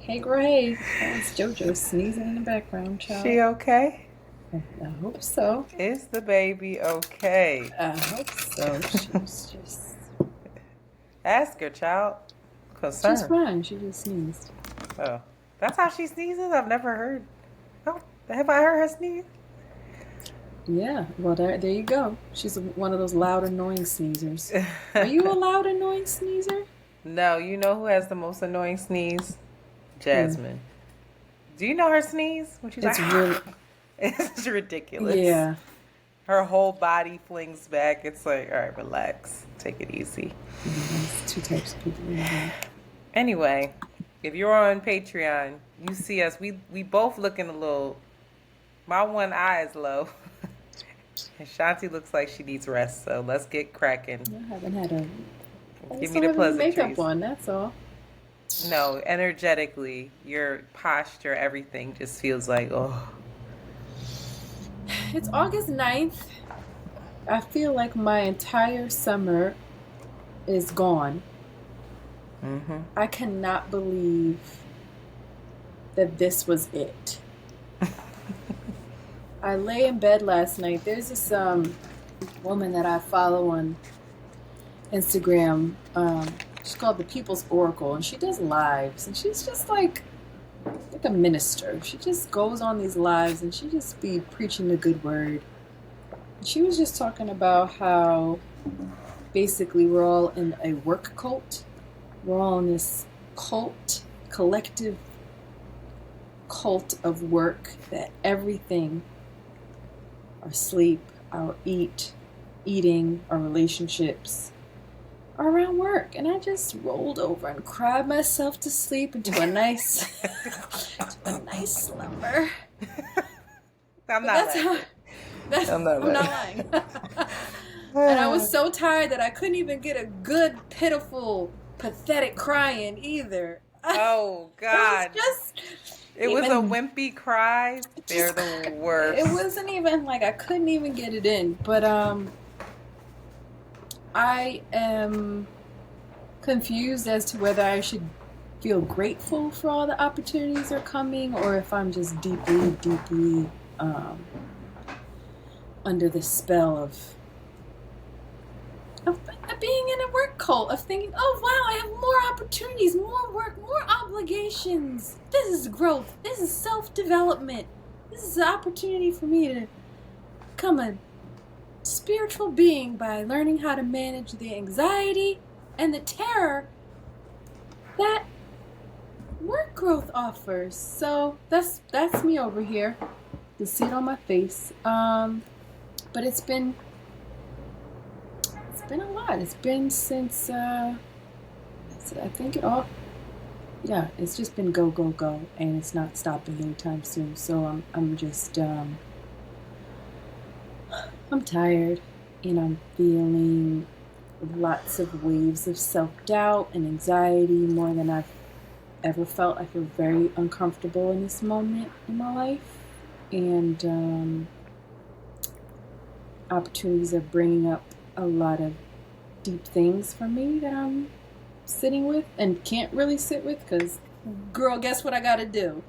Hey, Gray. That's JoJo sneezing in the background, child. She okay? I hope so. Is the baby okay? I hope so. Ask her, child. She's Concern. fine. She just sneezed. Oh, that's how she sneezes? I've never heard. Oh, have I heard her sneeze? Yeah. Well, there you go. She's one of those loud, annoying sneezers. Are you a loud, annoying sneezer? No, you know who has the most annoying sneeze? Who? Jasmine. Do you know her sneeze? When she's like, It's really. it's ridiculous. Yeah. Her whole body flings back. It's like, all right, relax. Take it easy. Yeah, there's two types of people in there. Anyway, if you're on Patreon, you see us. We both looking a little. My one eye is low, and Shanti looks like she needs rest. So let's get cracking. I haven't had a. I Give just me don't the have any makeup pleasantries. on. That's all. No, energetically, your posture, everything just feels like, oh. It's August 9th. I feel like my entire summer is gone. Mm-hmm. I cannot believe that this was it. I lay in bed last night. There's this woman that I follow on Instagram. She's called the People's Oracle, and she does lives. And she's just like a minister. She just goes on these lives, and she just be preaching the good word. She was just talking about how basically we're all in a work cult. We're all in this collective cult of work, that everything, our sleep, our eating, our relationships, are around work. And I just rolled over and cried myself to sleep into a nice slumber. I'm But not laughing. I'm not I'm not laughing. lying. And I was so tired that I couldn't even get a good, pitiful, pathetic crying either. Oh It was God. just It was a even wimpy cry. They're just the it worst. wasn't even like I couldn't even get it in. But I am confused as to whether I should feel grateful for all the opportunities that are coming, or if I'm just deeply under the spell of being in a work cult, of thinking, oh wow, I have more opportunities, more work, more obligations. This is growth. This is self-development. This is an opportunity for me to become a spiritual being by learning how to manage the anxiety and the terror that work growth offers. So that's me over here. You see it on my face. But it's been a lot. It's been since I think it's just been go, and it's not stopping anytime soon. So I'm just I'm tired, and I'm feeling lots of waves of self-doubt and anxiety, more than I've ever felt. I feel very uncomfortable in this moment in my life, and opportunities are bringing up a lot of deep things for me that I'm sitting with and can't really sit with, because, girl, guess what I gotta do?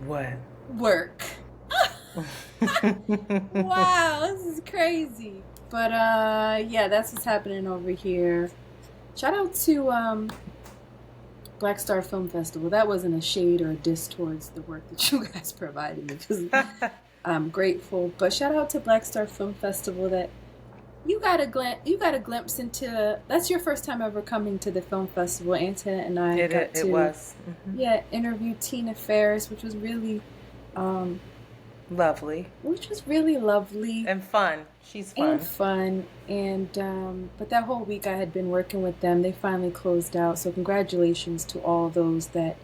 What? Work. Wow, this is crazy. But yeah, that's what's happening over here. Shout out to Black Star Film Festival. That wasn't a shade or a diss towards the work that you guys provided me, because I'm grateful. But shout out to Black Star Film Festival. That you got a glimpse into. That's your first time ever coming to the film festival. Antoinette and I got It to was. interview Tina Ferris, which was really Lovely. lovely And fun. She's fun. and fun. And but that whole week I had been working with them. They finally closed out. So congratulations to all those that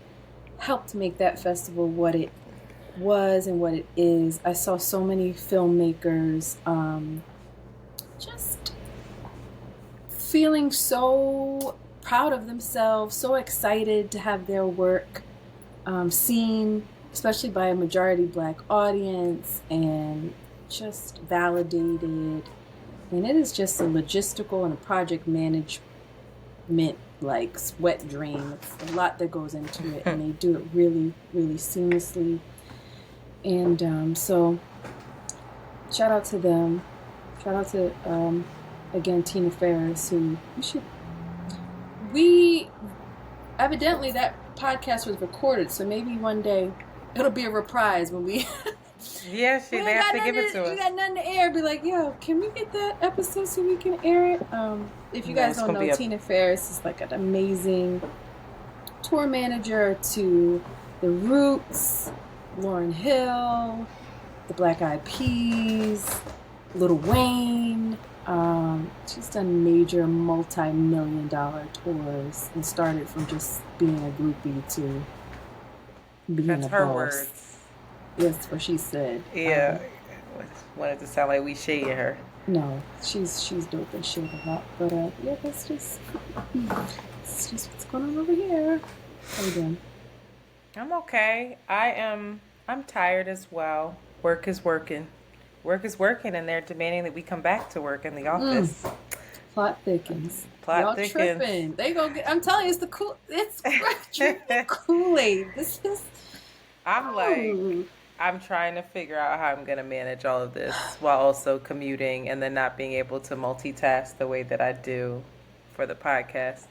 helped make that festival what it was and what it is. I saw so many filmmakers just feeling so proud of themselves, so excited to have their work seen, especially by a majority Black audience, and just validated. And it is just a logistical and a project management like wet dream. It's a lot that goes into it, and they do it really, really seamlessly. And so, shout out to them. Shout out to again Tina Ferris, who we evidently that podcast was recorded, so maybe one day it'll be a reprise when we. Yeah, they have to give it to us. We got nothing to air. Be like, yo, can we get that episode so we can air it? If you guys don't know, Tina Ferris is like an amazing tour manager to The Roots, Lauryn Hill, the Black Eyed Peas, Lil Wayne. She's done major multi-million-dollar tours and started from just being a groupie to being a boss. That's her words. That's what she said. Yeah. Wanted to sound like we shading her. No, she's dope and shit a lot. But yeah, it's just what's going on over here. How you doing? I'm okay. I'm tired as well. Work is working, and they're demanding that we come back to work in the office. Plot thickens. Y'all tripping. They go. I'm telling you, it's drinking Kool-Aid. This is. I'm trying to figure out how I'm going to manage all of this while also commuting and then not being able to multitask the way that I do for the podcast.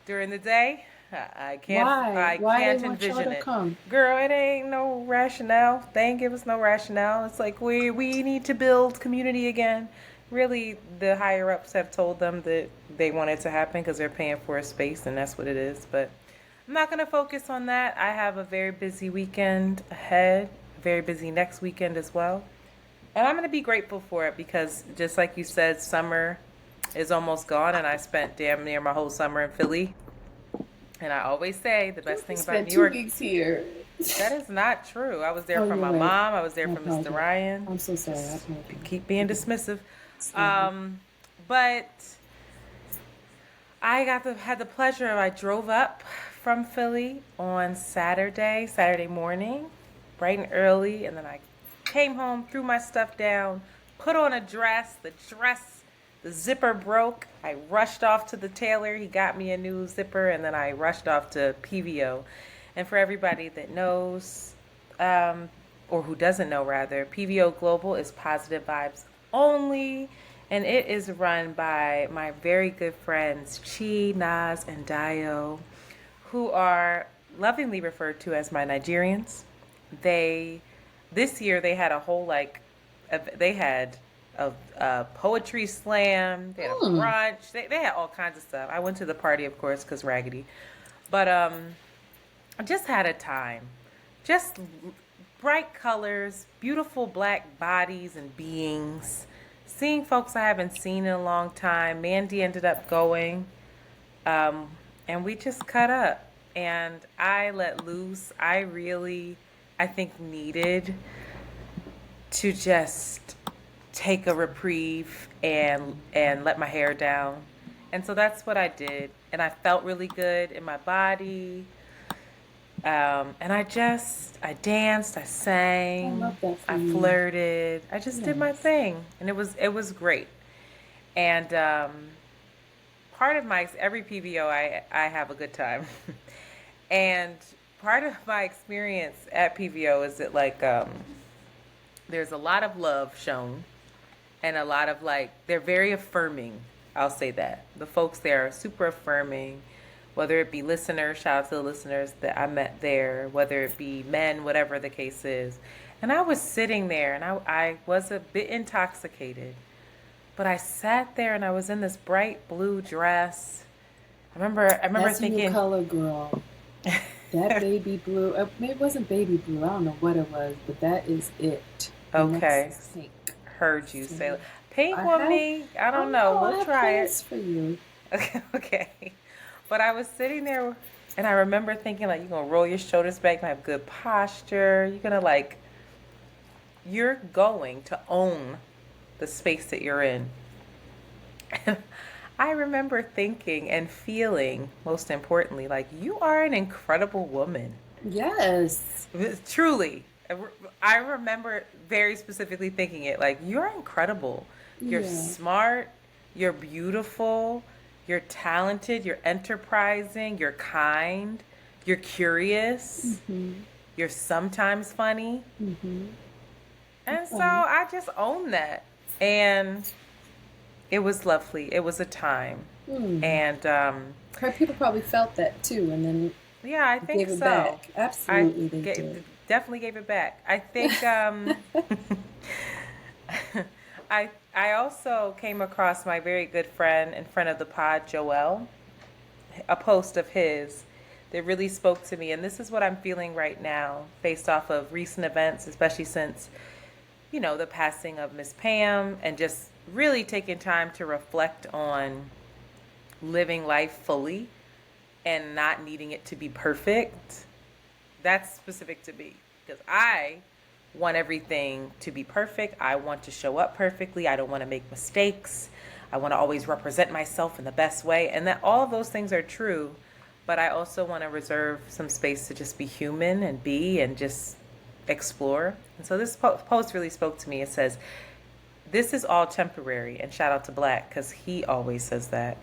During the day, I can't envision it. Girl, it ain't no rationale. They ain't give us no rationale. It's like we need to build community again. Really, the higher ups have told them that they want it to happen because they're paying for a space, and that's what it is. But I'm not going to focus on that. I have a very busy weekend ahead. Very busy next weekend as well. And I'm going to be grateful for it because just like you said, summer is almost gone and I spent damn near my whole summer in Philly. And I always say the best thing about New York. 2 weeks here. That is not true. I was there for my mom. I was there for Mr. Ryan. I'm so sorry. Keep being dismissive. But I had the pleasure of I drove up from Philly on Saturday morning. Bright and early, and then I came home, threw my stuff down, put on a dress. The zipper broke. I rushed off to the tailor. He got me a new zipper, and then I rushed off to PVO. And for everybody that knows, or who doesn't know rather, PVO Global is positive vibes only, and it is run by my very good friends Chi, Naz, and Dio, who are lovingly referred to as my Nigerians. This year they had a whole they had a poetry slam, they had a brunch, they had all kinds of stuff. I went to the party, of course, because raggedy, but I just had a time. Just bright colors, beautiful black bodies and beings, seeing folks I haven't seen in a long time. Mandy ended up going, and we just cut up, and I let loose. I think needed to just take a reprieve and let my hair down. And so that's what I did. And I felt really good in my body. And I danced, I sang, I flirted. I just did my thing. And it was great. And part of every PVO, I have a good time. And part of my experience at PVO is that there's a lot of love shown and a lot of they're very affirming. I'll say that. The folks there are super affirming, whether it be listeners, shout out to the listeners that I met there, whether it be men, whatever the case is. And I was sitting there and I was a bit intoxicated, but I sat there and I was in this bright blue dress. I remember That's thinking, your color, girl. That baby blue, it wasn't baby blue. I don't know what it was, but that is it. Okay. Pink. Heard you say pink on me. I don't know. We'll try it. For you. Okay. But I was sitting there and I remember thinking you're going to roll your shoulders back and have good posture. You're going to own the space that you're in. And I remember thinking and feeling, most importantly, you are an incredible woman. Yes. Truly. I remember very specifically thinking it, you're incredible. You're smart. You're beautiful. You're talented, you're enterprising, you're kind, you're curious, you're sometimes funny. And so I just own that. And it was lovely. It was a time. And people probably felt that too, and then yeah, I think gave it so. back. Absolutely, they did. Definitely gave it back. I think I also came across my very good friend and friend of the pod, Joel, a post of his that really spoke to me. And this is what I'm feeling right now based off of recent events, especially since, you know, the passing of Miss Pam, and just really taking time to reflect on living life fully and not needing it to be perfect. That's specific to me, because I want everything to be perfect. I want to show up perfectly. I don't want to make mistakes. I want to always represent myself in the best way. And that all of those things are true, but I also want to reserve some space to just be human and be and just explore. And so this post really spoke to me. It says, this is all temporary. And shout out to Black, because he always says that.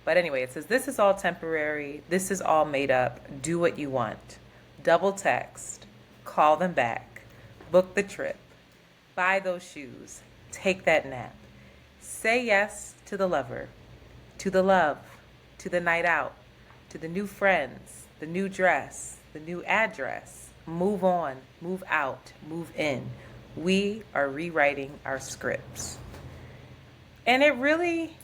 But anyway, it says, this is all temporary. This is all made up. Do what you want. Double text. Call them back. Book the trip. Buy those shoes. Take that nap. Say yes to the lover, to the love, to the night out, to the new friends, the new dress, the new address. Move on, move out, move in. We are rewriting our scripts. And it really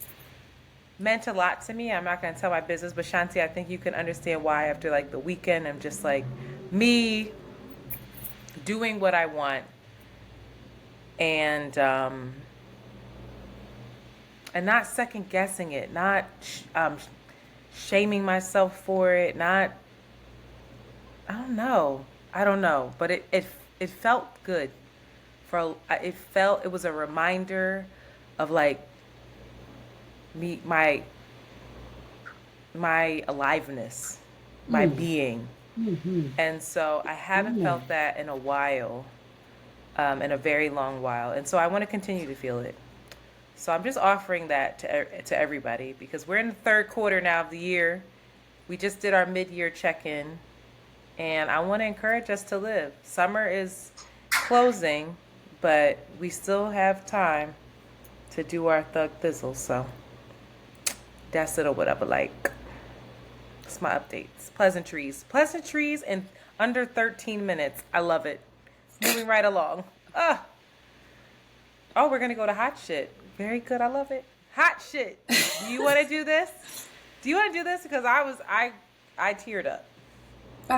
meant a lot to me. I'm not going to tell my business, but Shanti, I think you can understand why after like the weekend, I'm just like me doing what I want and not second guessing it, not shaming myself for it, not, I don't know, but it felt good. It was a reminder of like me, my aliveness, my being. And so I haven't felt that in a while, in a very long while. And so I want to continue to feel it. So I'm just offering that to everybody, because we're in the third quarter now of the year. We just did our mid-year check-in, and I want to encourage us to live. Summer is closing, but we still have time to do our thug thizzle. So that's it, or whatever. Like, it's my updates. Pleasantries in under 13 minutes. I love it. Moving right along. Oh, we're gonna go to hot shit. Very good. I love it. Hot shit. Do you want to do this? Because I teared up.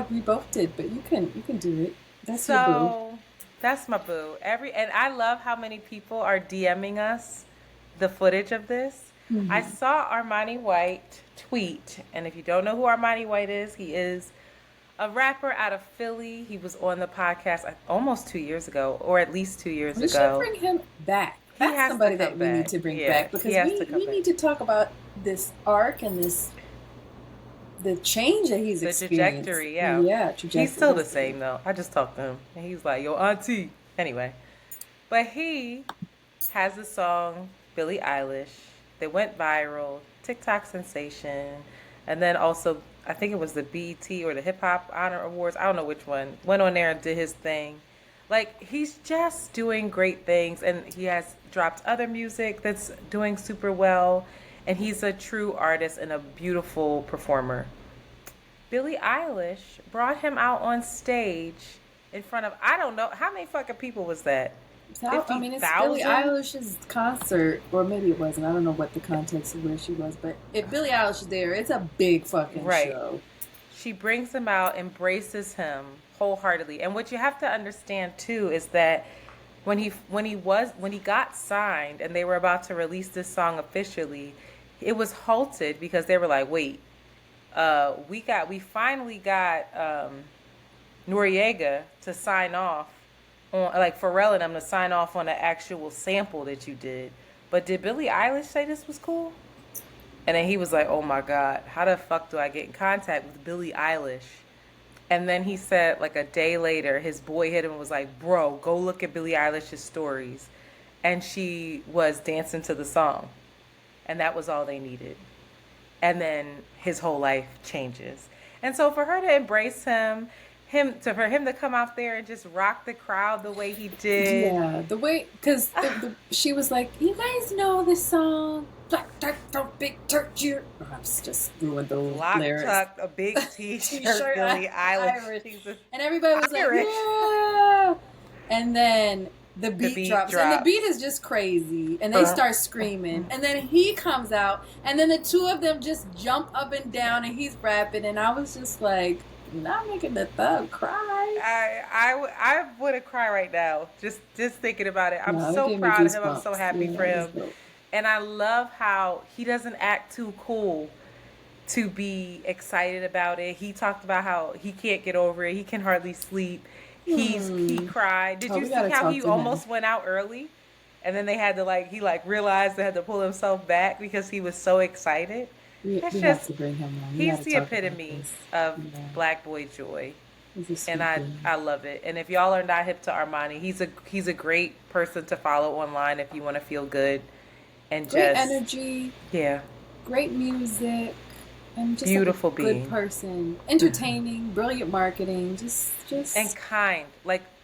We both did, but you can do it. That's your boo. That's my boo. And I love how many people are DMing us the footage of this. I saw Aramni White tweet, and if you don't know who Aramni White is, he is a rapper out of Philly. He was on the podcast almost 2 years ago, or at least 2 years ago. We should bring him back. That's somebody that we need to bring back, because we need to talk about this arc and the change that he's experienced. Trajectory, trajectory. He's still the same though. I just talked to him, and he's like, "Yo, auntie." Anyway, but he has a song, Billie Eilish, that went viral, TikTok sensation, and then also I think it was the BET or the Hip Hop Honor Awards. I don't know which one. Went on there and did his thing. Like, he's just doing great things, and he has dropped other music that's doing super well, and he's a true artist and a beautiful performer. Billie Eilish brought him out on stage in front of, I don't know, how many fucking people was that? 50,000? I mean, it's Billie Eilish's concert, or maybe it wasn't. I don't know what the context of where she was, but if Billie Eilish is there, it's a big fucking show. She brings him out, embraces him wholeheartedly. And what you have to understand too is that when he got signed and they were about to release this song officially, it was halted because they were like, wait, we finally got Noriega to sign off on, like Pharrell and them to sign off on the actual sample that you did. But did Billie Eilish say this was cool? And then he was like, oh my God, how the fuck do I get in contact with Billie Eilish? And then he said, like a day later, his boy hit him and was like, bro, go look at Billie Eilish's stories. And she was dancing to the song. And that was all they needed. and then his whole life changes. And so for her to embrace for him to come out there and just rock the crowd the way he did. Yeah, the way, because she was like, you guys know this song, Black Duck, don't big turkey. I was just ruined the Lock lyrics. tucked, a big t-shirt, Billie Eilish. And everybody was Irish. like, yeah. And then the beat drops, and the beat is just crazy, and they start screaming, and then he comes out, and then the two of them just jump up and down, and he's rapping, and I was just like, not making the thug cry. I would have cried right now just thinking about it. I'm so proud of him. I'm so happy for him, and I love how he doesn't act too cool to be excited about it. He talked about how he can't get over it. He can hardly sleep. He cried. Did you see how he almost went out early? And then they had to he realized they had to pull himself back because he was so excited. We have to bring him on. He's the epitome of black boy joy. And I love it. And if y'all are not hip to Aramni, he's a great person to follow online if you want to feel good and great energy. Yeah. Great music. And just beautiful a good person, entertaining, brilliant marketing, just and kind.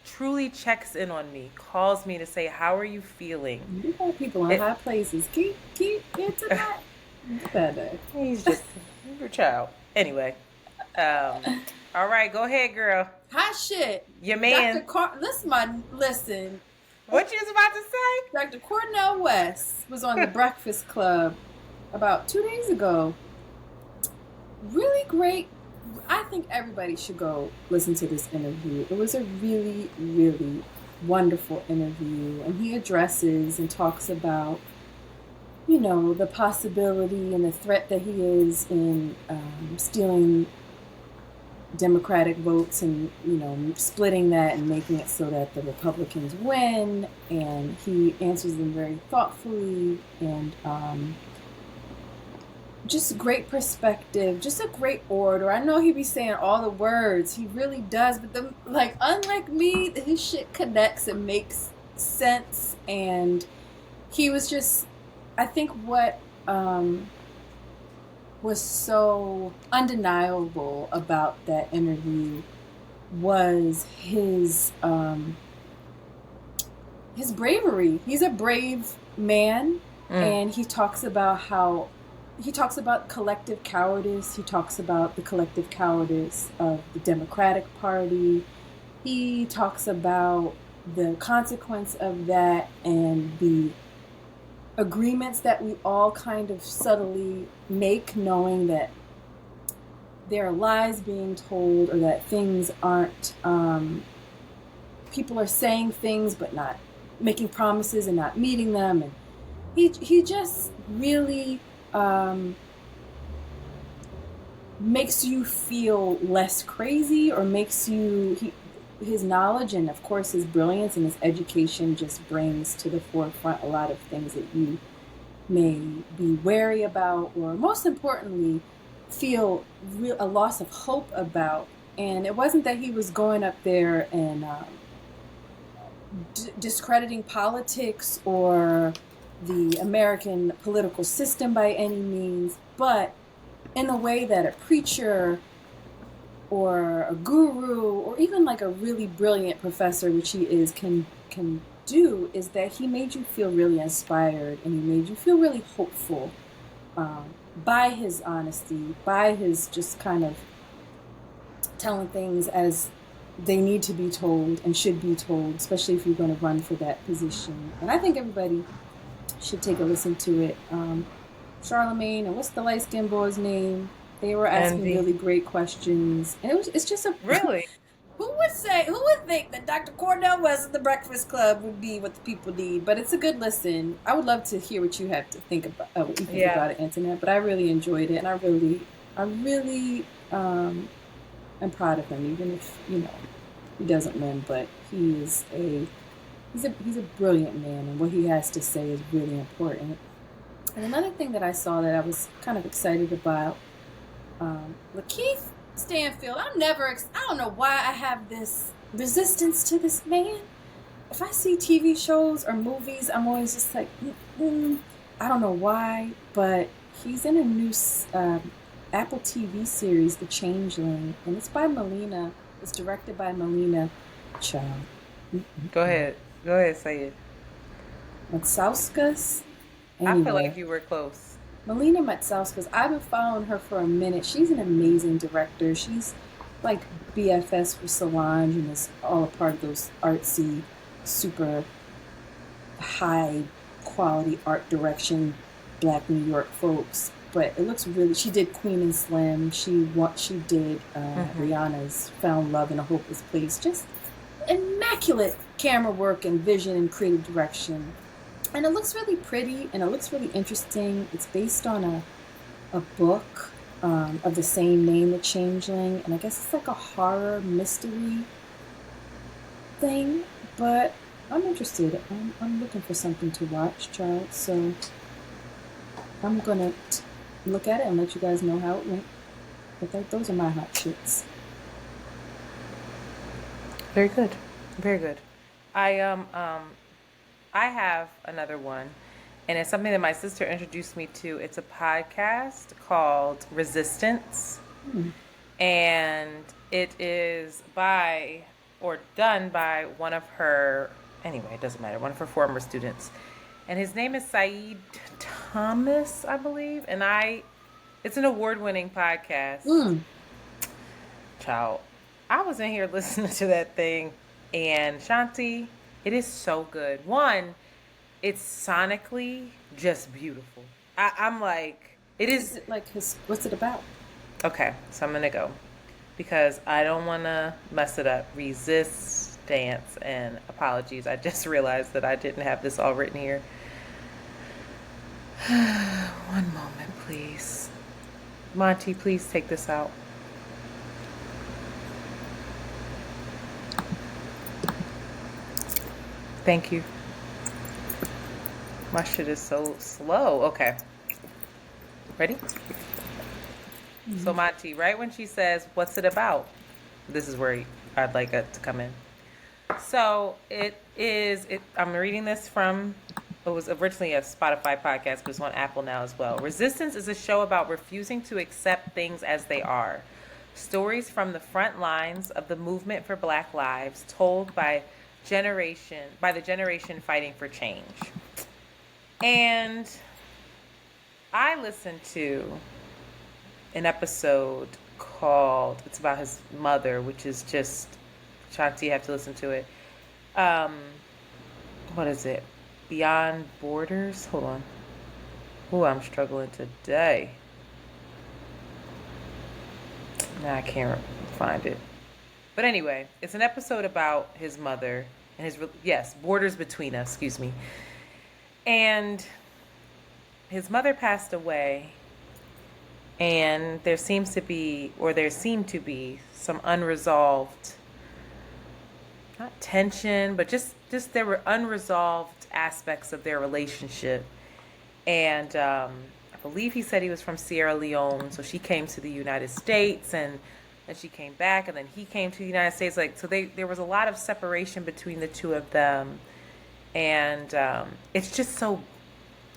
Truly checks in on me, calls me to say, "How are you feeling?" You got people in high places. Keep get to that. Bad day. He's just your child. Anyway, all right, go ahead, girl. Hot shit. Your man. Listen. What you was about to say? Dr. Cornel West was on the Breakfast Club about 2 days ago. Really great. I think everybody should go listen to this interview. It was a really, really wonderful interview. And he addresses and talks about, the possibility and the threat that he is in stealing Democratic votes and, splitting that and making it so that the Republicans win. And he answers them very thoughtfully and, just great perspective, just a great orator. I know he be saying all the words, he really does, but unlike me, his shit connects and makes sense. And he was just, I think what was so undeniable about that interview was his bravery. He's a brave man, and he talks about collective cowardice. He talks about the collective cowardice of the Democratic Party. He talks about the consequence of that and the agreements that we all kind of subtly make, knowing that there are lies being told or that things aren't, people are saying things but not making promises and not meeting them. And he just really makes you feel less crazy, or makes you, his knowledge and of course his brilliance and his education just brings to the forefront a lot of things that you may be wary about, or most importantly feel a loss of hope about. And it wasn't that he was going up there and discrediting politics or the American political system by any means, but in a way that a preacher or a guru or even a really brilliant professor, which he is, can do, is that he made you feel really inspired and he made you feel really hopeful by his honesty, by his just kind of telling things as they need to be told and should be told, especially if you're going to run for that position. And I think everybody should take a listen to it. Charlemagne and what's the light-skinned boy's name? They were asking really great questions, and it's just a really. Who would think that Dr. Cornel West of the Breakfast Club would be what the people need? But it's a good listen. I would love to hear what you have to think about what you think about it, Antoinette. But I really enjoyed it, and I really am proud of him, even if he doesn't win. But he's a brilliant man, and what he has to say is really important. And another thing that I saw that I was kind of excited about, Lakeith Stanfield. I don't know why I have this resistance to this man. If I see TV shows or movies, I'm always just like, I don't know why, but He's in a new Apple TV series, The Changeling, and it's by Melina. It's directed by Melina Child. Go ahead. Go ahead, say it. Matsauskas. I feel Anyway, like you were close. Melina Matsauskas. I've been following her for a minute. She's an amazing director. She's like BFS for Solange and is all a part of those artsy, super high quality art direction Black New York folks. But it looks really. She did Queen and Slim. She did Hmm. Rihanna's Found Love in a Hopeless Place. Just immaculate camera work and vision and creative direction. And it looks really pretty and it looks really interesting. It's based on a book of the same name, The Changeling, and I guess it's like a horror mystery thing. But I'm interested. I'm looking for something to watch, child. So I'm gonna look at it and let you guys know how it went. But those are my hot shits. Very good. Very good. I have another one, and it's something that my sister introduced me to. It's a podcast called Resistance, Hmm. and it is by or done by one of her, anyway, it doesn't matter, one of her former students. And his name is Saeed Thomas, I believe. It's an award-winning podcast. Mm. Child, I was in here listening to that thing, and Shanti, it is so good. One, it's sonically just beautiful. I'm like, it Is is. it like his? What's it about? Okay, so I'm gonna go because I don't want to mess it up. Resist, dance, and apologies. I just realized that I didn't have this all written here. One moment, please. Monty, please take this out. Thank you. My shit is so slow. Okay. Ready? So, Mm-hmm. Monty, right when she says, "What's it about?" This is where I'd like it to come in. So, I'm reading this from, it was originally a Spotify podcast, but it's on Apple now as well. Resistance is a show about refusing to accept things as they are. Stories from the front lines of the movement for Black lives, told by the generation fighting for change. And I listened to an episode called, it's about his mother, which is just, Shanti, you have to listen to it. Um, what is it? Beyond Borders? Hold on. Oh, I'm struggling today. Now I can't find it. But anyway, it's an episode about his mother and yes, borders between us, excuse me. And his mother passed away, and there seemed to be some unresolved, not tension, but just there were unresolved aspects of their relationship. And I believe he said he was from Sierra Leone, so she came to the United States, and then she came back, and then he came to the United States. Like, so there was a lot of separation between the two of them, and it's just so,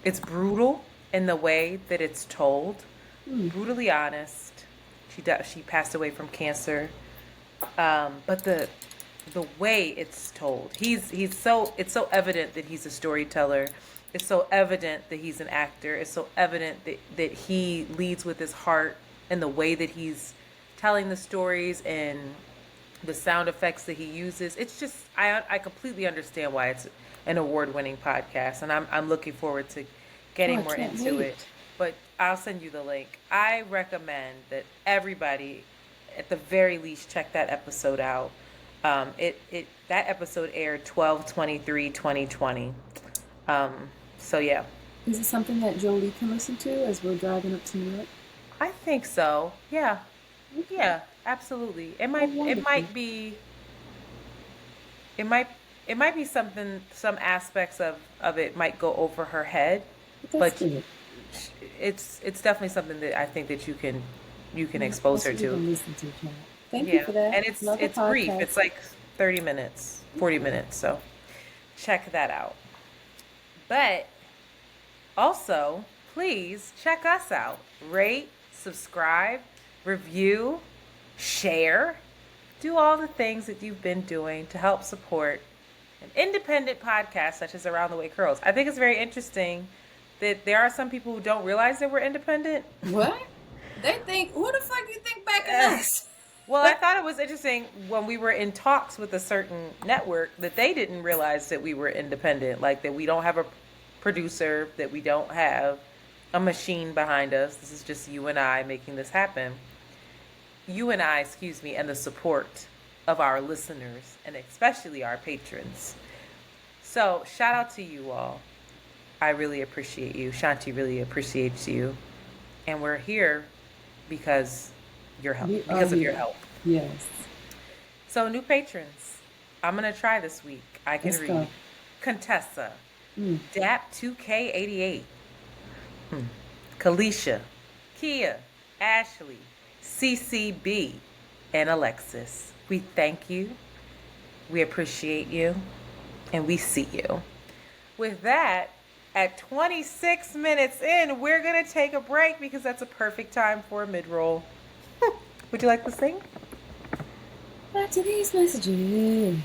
it's brutal in the way that it's told, Mm. brutally honest. She passed away from cancer, but the way it's told, it's so evident that he's a storyteller. It's so evident that he's an actor. It's so evident that he leads with his heart and the way that he's telling the stories and the sound effects that he uses. It's just, I completely understand why it's an award-winning podcast, and I'm looking forward to Oh, getting I more can't into wait. it. But I'll send you the link. I recommend that everybody, at the very least, check that episode out. That episode aired 12/23/2020. So yeah, Is it something that Jolie can listen to as we're driving up to New York? I think so. Yeah, Okay. yeah, absolutely. Oh, wonderful. It might, it might be something. Some aspects of it might go over her head, But that's but good. it's definitely something that I think that you can expose That's her what we're to. going to listen to, Kat. Thank you Yeah, for that. and Another it's brief. podcast. It's like 30 minutes, 40 minutes. So check that out. But also, please check us out. Rate, subscribe, review, share. Do all the things that you've been doing to help support an independent podcast such as Around the Way Curls. I think it's very interesting that there are some people who don't realize that we're independent. What? They think, who the fuck you think back at us? Well, I thought it was interesting when we were in talks with a certain network that they didn't realize that we were independent, like that we don't have a producer, that we don't have a machine behind us. This is just you and I making this happen. You and I, and the support of our listeners and especially our patrons. So shout out to you all. I really appreciate you. Shanti really appreciates you. And we're here because your help, because of your help. Yes. So new patrons, I'm gonna try this week. I can Let's read. go. Contessa, DAP2K88, Kalisha, Kia, Ashley, CCB, and Alexis. We thank you, we appreciate you, and we see you. With that, at 26 minutes in, we're gonna take a break because that's a perfect time for a mid-roll. Would you like to sing? After these messages,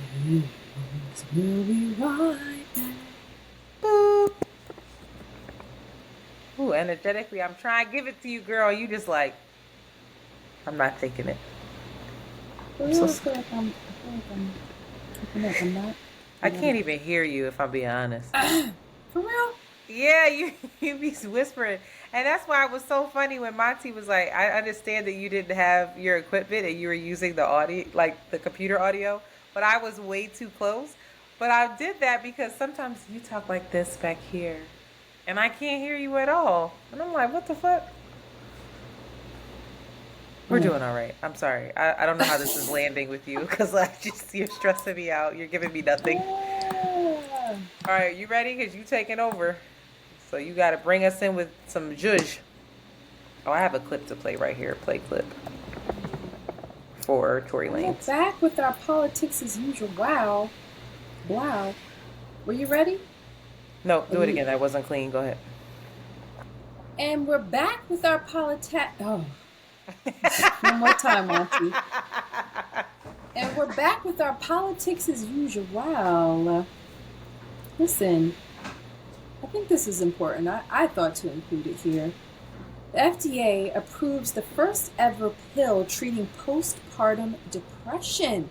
we'll be right back. Boop. Ooh, energetically, I'm trying to give it to you, girl. You just like, I'm not taking it. I feel like I'm keeping up. I'm not. I can't even hear you if I'm being honest. For real? Yeah, you be whispering. And that's why it was so funny when Monty was like, I understand that you didn't have your equipment and you were using the audio, like the computer audio, but I was way too close. But I did that because sometimes you talk like this back here and I can't hear you at all. And I'm like, what the fuck? We're doing all right. I'm sorry. I don't know how this is landing with you because you're stressing me out. You're giving me nothing. All right, you ready? Because you taking over. So you got to bring us in with some zhuzh. Oh, I have a clip to play right here. Play clip for Tory We're Lanez. back with our politics as usual. Wow. Wow. Were you ready? No, do it again. That wasn't clean. Go ahead. And we're back with our politics. Oh. One more time, Auntie. And we're back with our politics as usual. Wow. Listen, I think this is important. I thought to include it here. The FDA approves the first ever pill treating postpartum depression.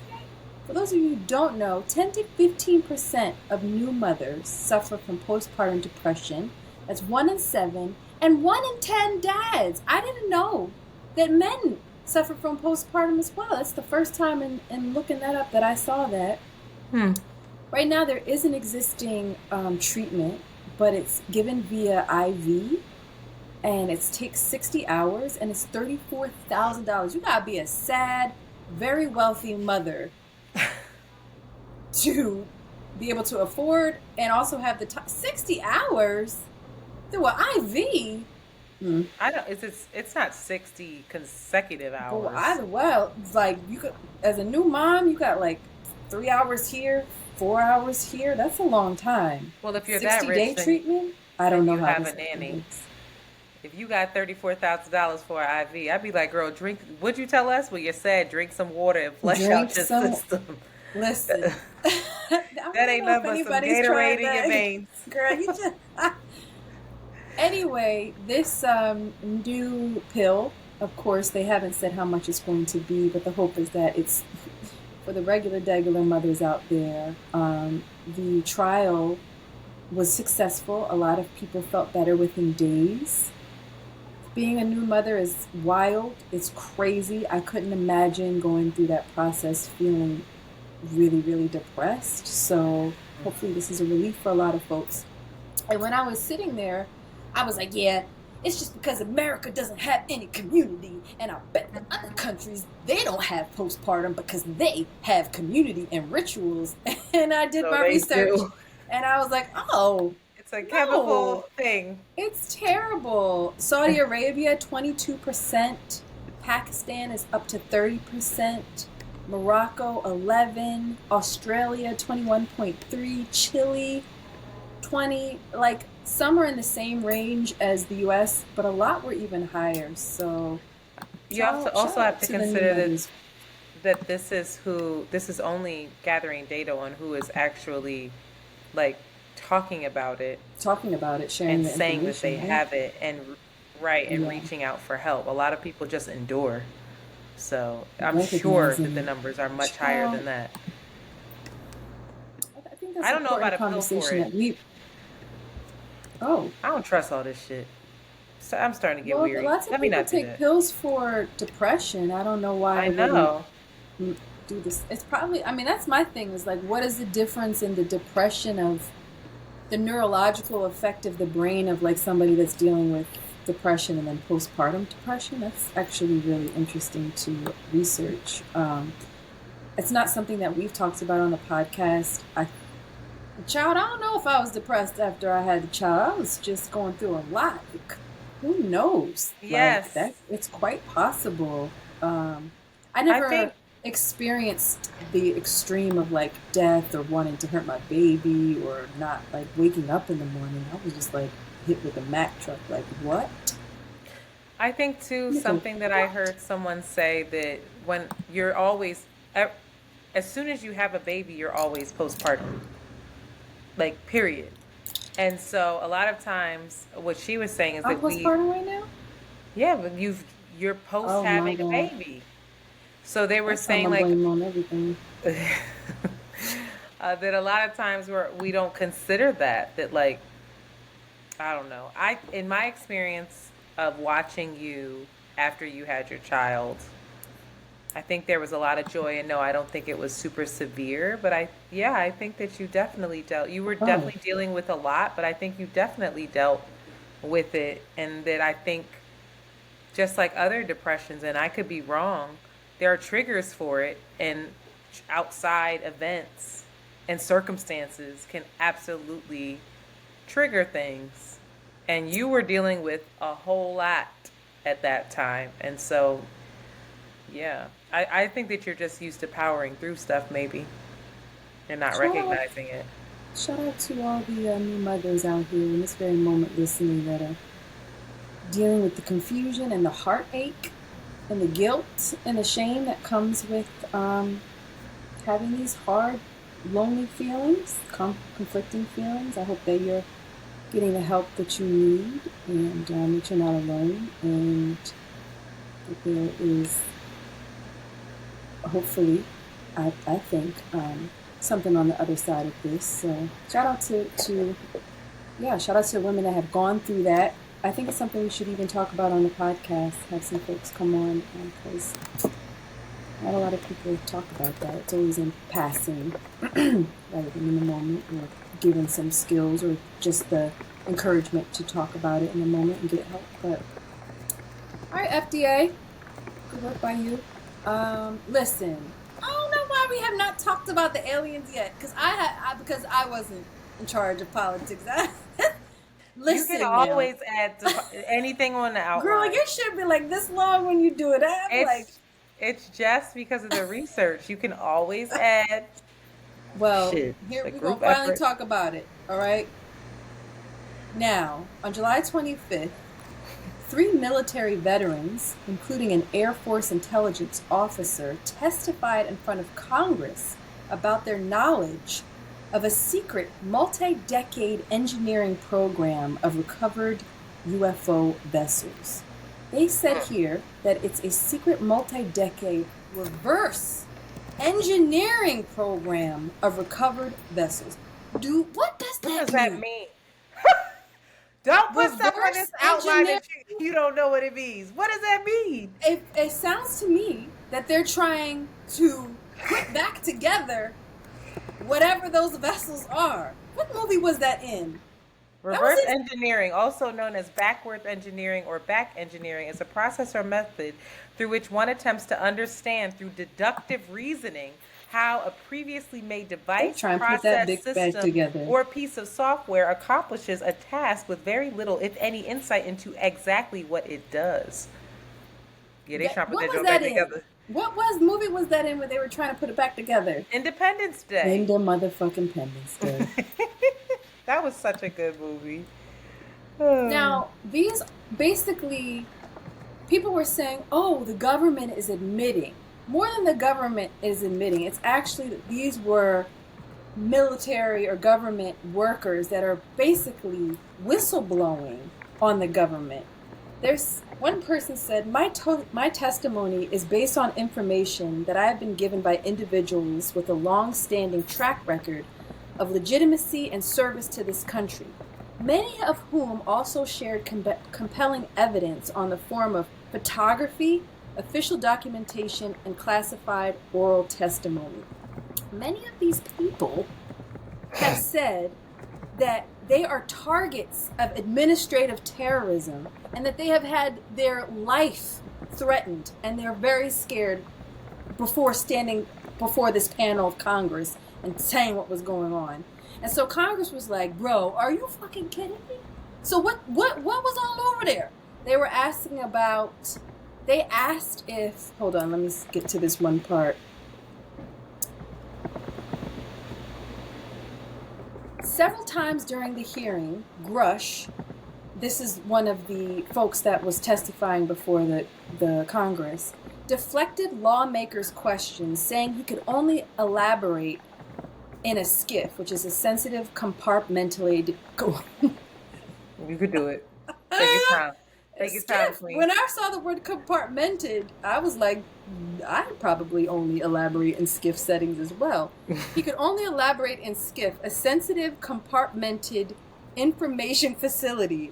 Okay. For those of you who don't know, 10 to 15% of new mothers suffer from postpartum depression. That's 1 in 7. And 1 in 10 dads. I didn't know that men suffer from postpartum as well. That's the first time in looking that up that I saw that. Right now, there is an existing treatment, but it's given via IV, and it takes 60 hours, and it's $34,000. You gotta be a sad, very wealthy mother to be able to afford and also have the time. 60 hours? Through an IV. I don't. It's not 60 consecutive hours. Well, like you could, as a new mom, you got like 3 hours here, 4 hours here. That's a long time. Well, if you're that rich, 60-day treatment. I don't know how have this a nanny. works. If you got $34,000 for an IV, I'd be like, girl, drink. What'd you tell us? Well, you said drink some water and flush out your system. Listen, that ain't nothing but some Gatorade in your veins, girl. You just. Anyway, this new pill, of course, they haven't said how much it's going to be, but the hope is that it's for the regular mothers out there. The trial was successful. A lot of people felt better within days. Being a new mother is wild. It's crazy. I couldn't imagine going through that process feeling really, really depressed. So hopefully this is a relief for a lot of folks. And when I was sitting there, I was like, yeah, it's just because America doesn't have any community. And I bet the other countries, they don't have postpartum because they have community and rituals. And I did my research. And I was like, oh. It's a chemical thing. It's terrible. Saudi Arabia, 22%. Pakistan is up to 30%. Morocco, 11%. Australia, 21.3%. Chile, 20%. Like, some are in the same range as the U.S., but a lot were even higher. So You have to shout also have out to to the new consider mothers that this is only gathering data on who is actually like talking about it talking about it, sharing and the saying that they information, right? have it and right and Yeah, reaching out for help. A lot of people just endure. So I'm sure that recognizing the it. numbers are much higher Child, than that. I think I that's an don't know about important a pill for conversation it. that we. Oh, I don't trust all this shit. So I'm starting to get well, weary. lots of Let me people not do take that. pills for depression. I don't know why I I wouldn't know. do this. It's probably, I mean, that's my thing is like, what is the difference in the depression of the neurological effect of the brain of like somebody that's dealing with depression and then postpartum depression? That's actually really interesting to research. It's not something that we've talked about on the podcast. Child, I don't know if I was depressed after I had a child. I was just going through a lot. Like, who knows? Like Yes. that, it's quite possible. I I never think experienced the extreme of like death or wanting to hurt my baby or not like waking up in the morning. I was just like hit with a Mack truck. Like what? I think too, Nigga, something that I what? heard someone say that when you're always, as soon as you have a baby, you're always postpartum, like, period. And so a lot of times, what she was saying is I'm that we, postpartum right now. yeah, but you're post Oh my having a god, baby. So they were that's how I'm saying, gonna like, blame on everything. that a lot of times we don't consider that, like, I don't know. In my experience of watching you after you had your child, I think there was a lot of joy, and no, I don't think it was super severe, but yeah, I think that you were Oh, definitely dealing with a lot, but I think you definitely dealt with it, and that I think just like other depressions, and I could be wrong, there are triggers for it, and outside events and circumstances can absolutely trigger things. And you were dealing with a whole lot at that time. And so, yeah, I think that you're just used to powering through stuff, maybe, and not shout out recognizing it. Shout out to all the new mothers out here in this very moment listening that are dealing with the confusion and the heartache and the guilt and the shame that comes with having these hard, lonely feelings, conflicting feelings. I hope that you're getting the help that you need and that you're not alone and that there is hopefully, I think, something on the other side of this. So shout out to yeah, shout out to women that have gone through that. I think it's something we should even talk about on the podcast. Have some folks come on because not a lot of people talk about that. It's always in passing rather than in the moment or given some skills or just the encouragement to talk about it in the moment and get help. But all right, FDA, good work by you. Listen, I don't know why we have not talked about the aliens yet because I wasn't in charge of politics. You can Listen now. always add anything on the Girl, outline. your shit be like this long when you do it. I'm like, It's just because of the research. You can always add well, shit. here The we're gonna group finally effort. talk about it. All right. Now, on July 25th, three military veterans, including an Air Force intelligence officer, testified in front of Congress about their knowledge of a secret multi-decade engineering program of recovered UFO vessels. They said here that it's a secret multi-decade reverse engineering program of recovered vessels. What does What that does that mean? mean? Don't put stuff on this Reverse outline engineering. that you don't know what it means. What does that mean? It sounds to me that they're trying to put back together whatever those vessels are. What movie was that in? That was Reverse it. engineering, also known as backward engineering or back engineering, is a process or method through which one attempts to understand through deductive reasoning how a previously made They're device, trying to put that process, big back system, together. or piece of software accomplishes a task with very little, if any, insight into exactly what it does. Yeah, they trying to put What that was joint that back in? together. Movie was that in where they were trying to put it back together? Independence Day. In the motherfucking Pendence Day. That was such a good movie. Now, these basically, people were saying, oh, the government is admitting. More than the government is admitting, it's actually that these were military or government workers that are basically whistleblowing on the government. There's one person said, my testimony is based on information that I have been given by individuals with a long-standing track record of legitimacy and service to this country, many of whom also shared compelling evidence on the form of photography, official documentation, and classified oral testimony. Many of these people have said that they are targets of administrative terrorism and that they have had their life threatened, and they're very scared before standing before this panel of Congress and saying what was going on. And so Congress was like, bro, are you fucking kidding me? So what was all over there? They were asking about, they asked if, hold on, let me get to this one part. Several times during the hearing, Grush, this is one of the folks that was testifying before the Congress, deflected lawmakers' questions, saying he could only elaborate in a skiff, which is a sensitive, compartmentalized. You could do it. Take your time. Take your time, queen. When I saw the word compartmented, I was like, I'd probably only elaborate in skiff settings as well. He could only elaborate in skiff, a sensitive, compartmented information facility.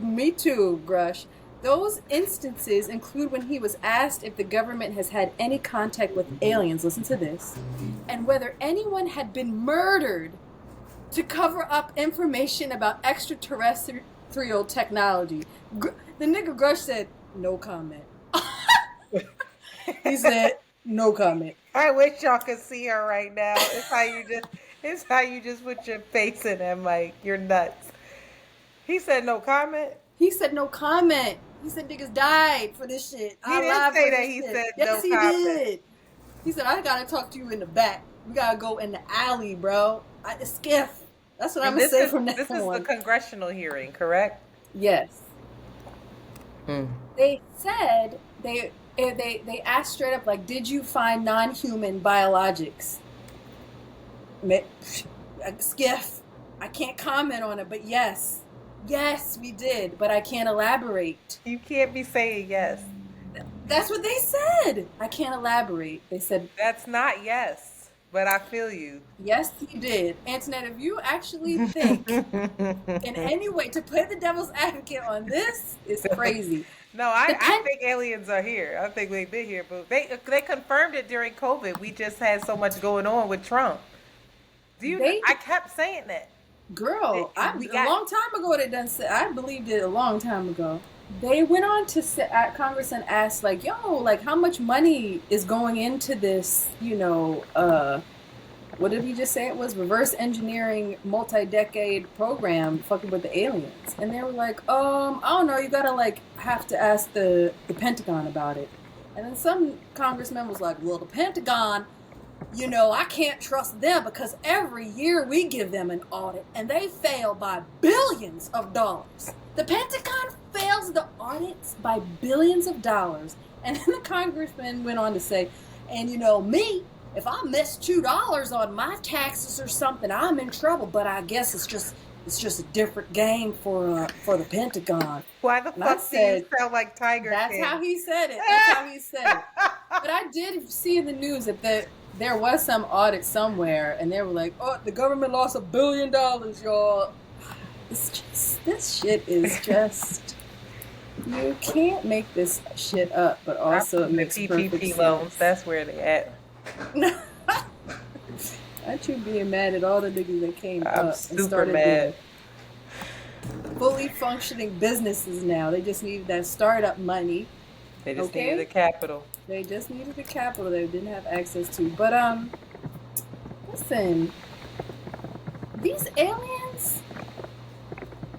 Me too, Grush. Those instances include when he was asked if the government has had any contact with aliens, listen to this, and whether anyone had been murdered to cover up information about extraterrestrial technology. The nigga Grush said, no comment. He said, no comment. I wish y'all could see her right now. It's how you just put your face in that mic. You're nuts. He said no comment. He said no comment. He said niggas died for this shit. He didn't say that. He said no comment. Yes, he did. He said, I gotta talk to you in the back. We gotta go in the alley, bro. The skiff. That's what I'm gonna say from now on. This is the congressional hearing, correct? Yes. They said they asked straight up, like, did you find non-human biologics? Skiff. I can't comment on it, but yes, we did, but I can't elaborate. You can't be saying yes. That's what they said. I can't elaborate. They said that's not yes, but I feel you. Yes, you did, Antoinette. If you actually think in any way to play the devil's advocate on this, is crazy. No, I think aliens are here. I think they've been here, but they confirmed it during COVID. We just had so much going on with Trump. I kept saying that. Girl, a long time ago they done said, I believed it a long time ago. They went on to sit at Congress and asked, like, yo, like, how much money is going into this, what did he just say it was? Reverse engineering, multi-decade program fucking with the aliens. And they were like, I don't know, you gotta, have to ask the Pentagon about it. And then some congressman was like, well, the Pentagon, I can't trust them because every year we give them an audit and they fail by billions of dollars. The Pentagon fails the audits by billions of dollars. And then the congressman went on to say, and me, if I miss $2 on my taxes or something, I'm in trouble. But I guess it's just a different game for the Pentagon. Why the fuck do you sound like Tiger King? That's how he said it. But I did see in the news that there was some audit somewhere, and they were like, "Oh, the government lost $1 billion, y'all." This shit is just. You can't make this shit up, but also it makes perfect sense. Loans, that's where they at. Aren't you being mad at all the niggas that came I'm up super and started mad. Fully functioning businesses now? They just needed that startup money. They just needed the capital. They just needed the capital they didn't have access to. But listen, these aliens,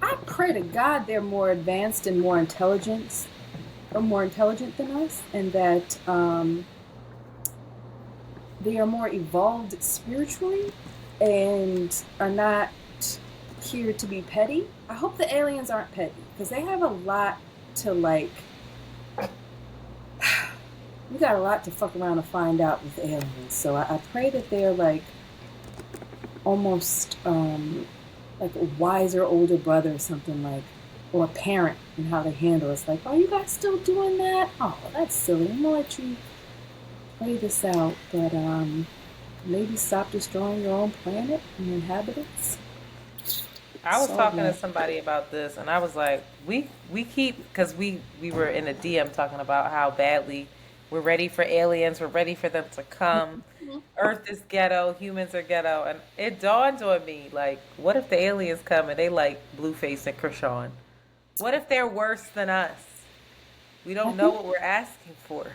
I pray to God they're more advanced and more intelligent than us, and that they are more evolved spiritually and are not here to be petty. I hope the aliens aren't petty because they have a lot to like. We got a lot to fuck around and find out with aliens. So I pray that they're like almost like a wiser older brother or something, like, or a parent in how they handle it. It's like, are you guys still doing that? Oh, well, that's silly. I'm gonna let you play this out, but maybe stop destroying your own planet and inhabitants. I was So talking to bad. somebody about this, and I was like, we keep, because we were in a DM talking about how badly we're ready for aliens, we're ready for them to come. Earth is ghetto, humans are ghetto, and it dawned on me, like, what if the aliens come and they like Blueface and Krishan? What if they're worse than us? We I don't know think what we're asking for.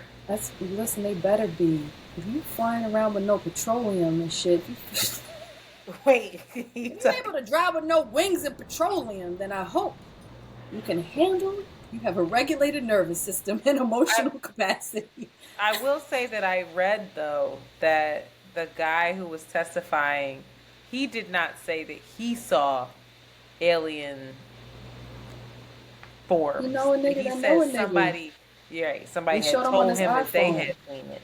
listen, they better be. If you flying around with no petroleum and shit, if Wait, you're able to drive with no wings and petroleum, then I hope you can handle. You have a regulated nervous system and emotional capacity. I will say that I read, though, that the guy who was testifying, he did not say that he saw alien You forms. know a nigga He that know said a nigga. somebody He had showed him on told his him that they iPhone. had seen it,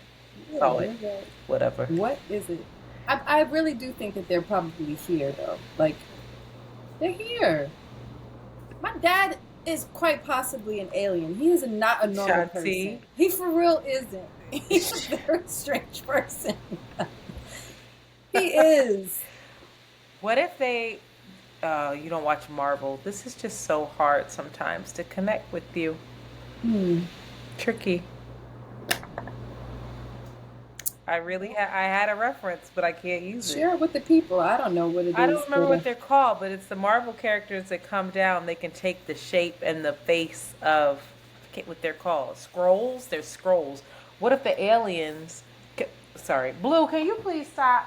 Yeah, saw it, nigga. whatever. What is it? I really do think that they're probably here, though. Like, they're here. My dad is quite possibly an alien. He is not a normal Shanti, person. He for real isn't. He's a very strange person. He is. what if they, you don't watch Marvel? This is just so hard sometimes to connect with you. Hmm. Tricky. I had a reference, but I can't use it. Share it with the people. I don't know what it I is, don't remember but what they're called, but it's the Marvel characters that come down. They can take the shape and the face of, I forget what they're called. Scrolls? They're scrolls. What if the aliens, sorry, Blue, can you please stop?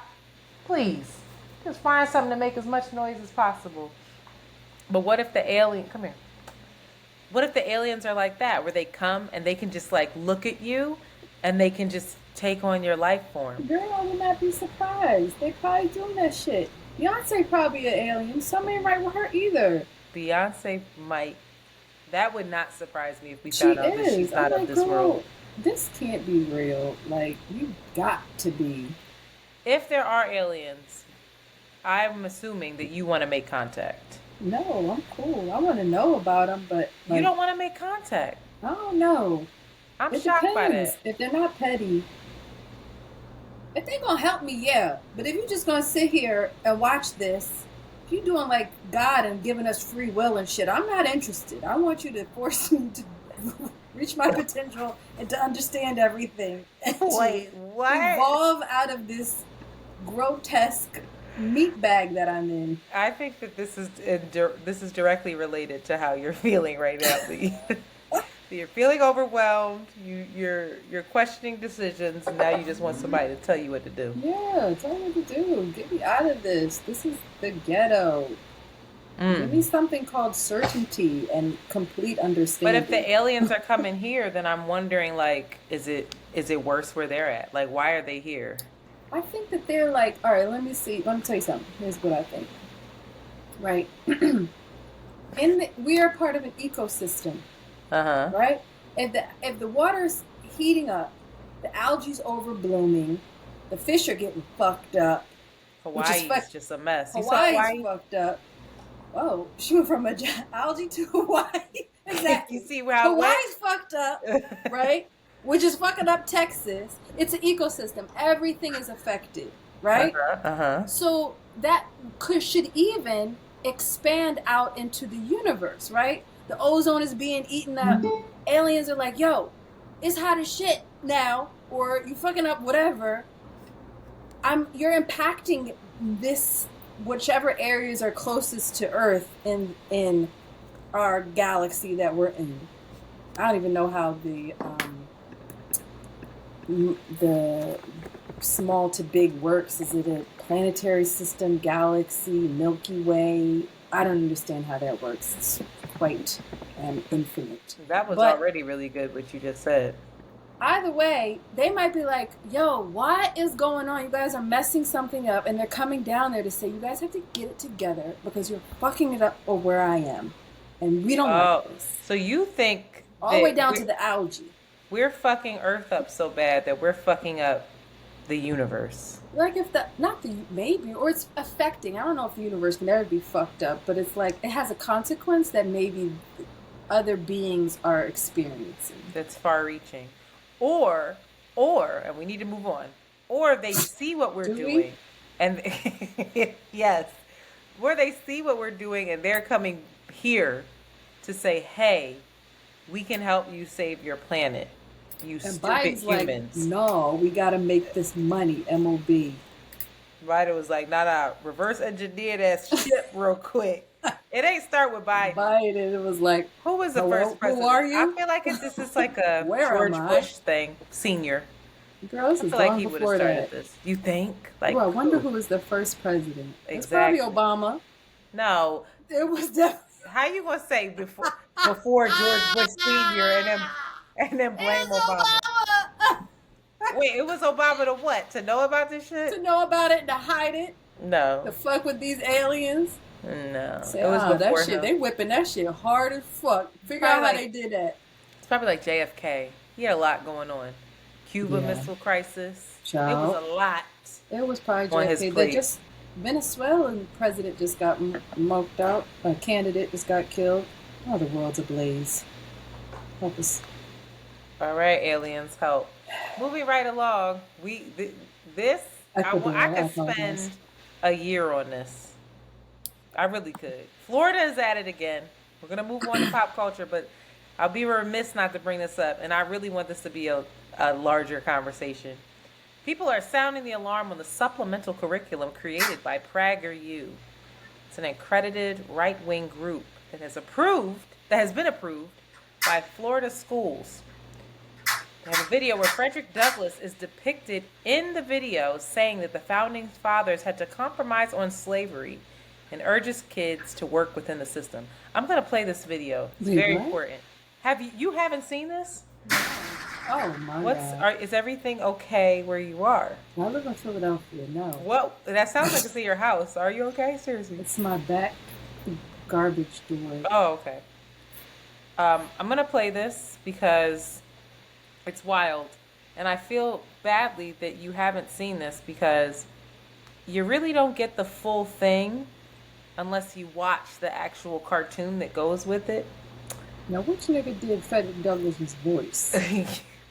Please. Just find something to make as much noise as possible. But what if the alien, come here. What if the aliens are like that, where they come and they can just like look at you and they can just take on your life form? girl, I would not be surprised. They probably doing that shit. Beyonce probably an alien. Some ain't right with her either. Beyonce might. That would not surprise me if we She found out that she's is. I'm not of like, this world. girl, this can't be real. Like, you got to be. If there are aliens, I'm assuming that you want to make contact. No, I'm cool. I want to know about them, but You like, don't want to make contact. I don't know. I'm It shocked by depends. that. If they're not petty, if they gonna help me, yeah. But if you're just gonna sit here and watch this, if you're doing like God and giving us free will and shit, I'm not interested. I want you to force me to reach my potential and to understand everything and Wait, to what? evolve out of this grotesque meat bag that I'm in. I think that this is directly related to how you're feeling right now. You're feeling overwhelmed. You're questioning decisions, and now you just want somebody to tell you what to do. Yeah, tell me what to do. Get me out of this. This is the ghetto. Give me something called certainty and complete But understanding. if the aliens are coming here, then I'm wondering, like, is it worse where they're at? Like, why are they here? I think that they're like, all right, let me see. Let me tell you something. Here's what I think. Right? We are part of an ecosystem, Uh-huh. right? If the water's heating up, the algae's overblooming, the fish are getting fucked up. Hawaii's just a mess. You saw Hawaii's Hawaii? fucked up. Whoa, she went from algae to Hawaii. Exactly. You see how Hawaii's fucked up, right? Which is fucking up Texas. It's an ecosystem. Everything is affected, right? Uh-huh. So that should even expand out into the universe, right? The ozone is being eaten up. Aliens are like, yo, it's hot as shit now, or you fucking up whatever. You're impacting this, whichever areas are closest to Earth in our galaxy that we're in. I don't even know how the small to big works. Is it a planetary system, galaxy, Milky Way? I don't understand how that works. It's quite infinite. That was But already really good, what you just said. either way, they might be like, yo, what is going on? You guys are messing something up. And they're coming down there to say, you guys have to get it together because you're fucking it up over where I am. And we don't like Oh, this. so you think All the way that down to the algae. we're fucking Earth up so bad that we're fucking up the universe? Like if not the, maybe, or it's affecting, I don't know if the universe can ever be fucked up, but it's like, it has a consequence that maybe other beings are experiencing. That's far-reaching, or and we need to move on. Or they see what we're Do we? doing, and yes, where they see what we're doing, and they're coming here to say, "Hey, we can help you save your planet, you And stupid Biden's like, humans." no, we got to make this money, MOB. Biden was like, "Nah, reverse engineer that shit real quick." It ain't start with Biden. Biden was like, Who was the hello, first president? who are I you? feel like this is like a Where am George I? Bush thing, senior. Girl, this I is feel like long he would have before started that. this. You think? Like, Well, I wonder who was the first president. It's probably exactly. Obama. No. It was definitely. How you gonna say before George Bush senior and then It blame Obama? was Obama. Wait, it was Obama to what? To know about this To shit? know about it, to hide it, No. to fuck with these aliens. No. Say, It was that before shit, him. they whipping that shit hard as fuck. Figure out how they did that. It's probably like JFK. He had a lot going on. Cuba Yeah. Missile Crisis. Child. It was a lot. It was probably On his JFK. plate. They just Venezuelan president just got moked out. A candidate just got killed. Oh, the world's ablaze. Help us. All right, aliens, help. Moving right along, this I could do I that. I could apologize. spend a year on this. I really could. Florida is at it again. We're gonna move on to pop culture, but I'll be remiss not to bring this up, and I really want this to be a larger conversation. People are sounding the alarm on the supplemental curriculum created by PragerU. It's an accredited right-wing group that has been approved by Florida schools. They have a video where Fredrick Douglas is depicted in the video saying that the founding fathers had to compromise on slavery and urges kids to work within the system. I'm going to play this video. It's Wait, very what? important. You haven't seen this? Oh my God. Is everything okay where you are? I live in Philadelphia. No. Well, that sounds like it's in your house. Are you okay? Seriously. It's my back garbage door. Oh, okay. I'm going to play this because it's wild. And I feel badly that you haven't seen this because you really don't get the full thing unless you watch the actual cartoon that goes with it. Now, which nigga did Frederick Douglass's voice?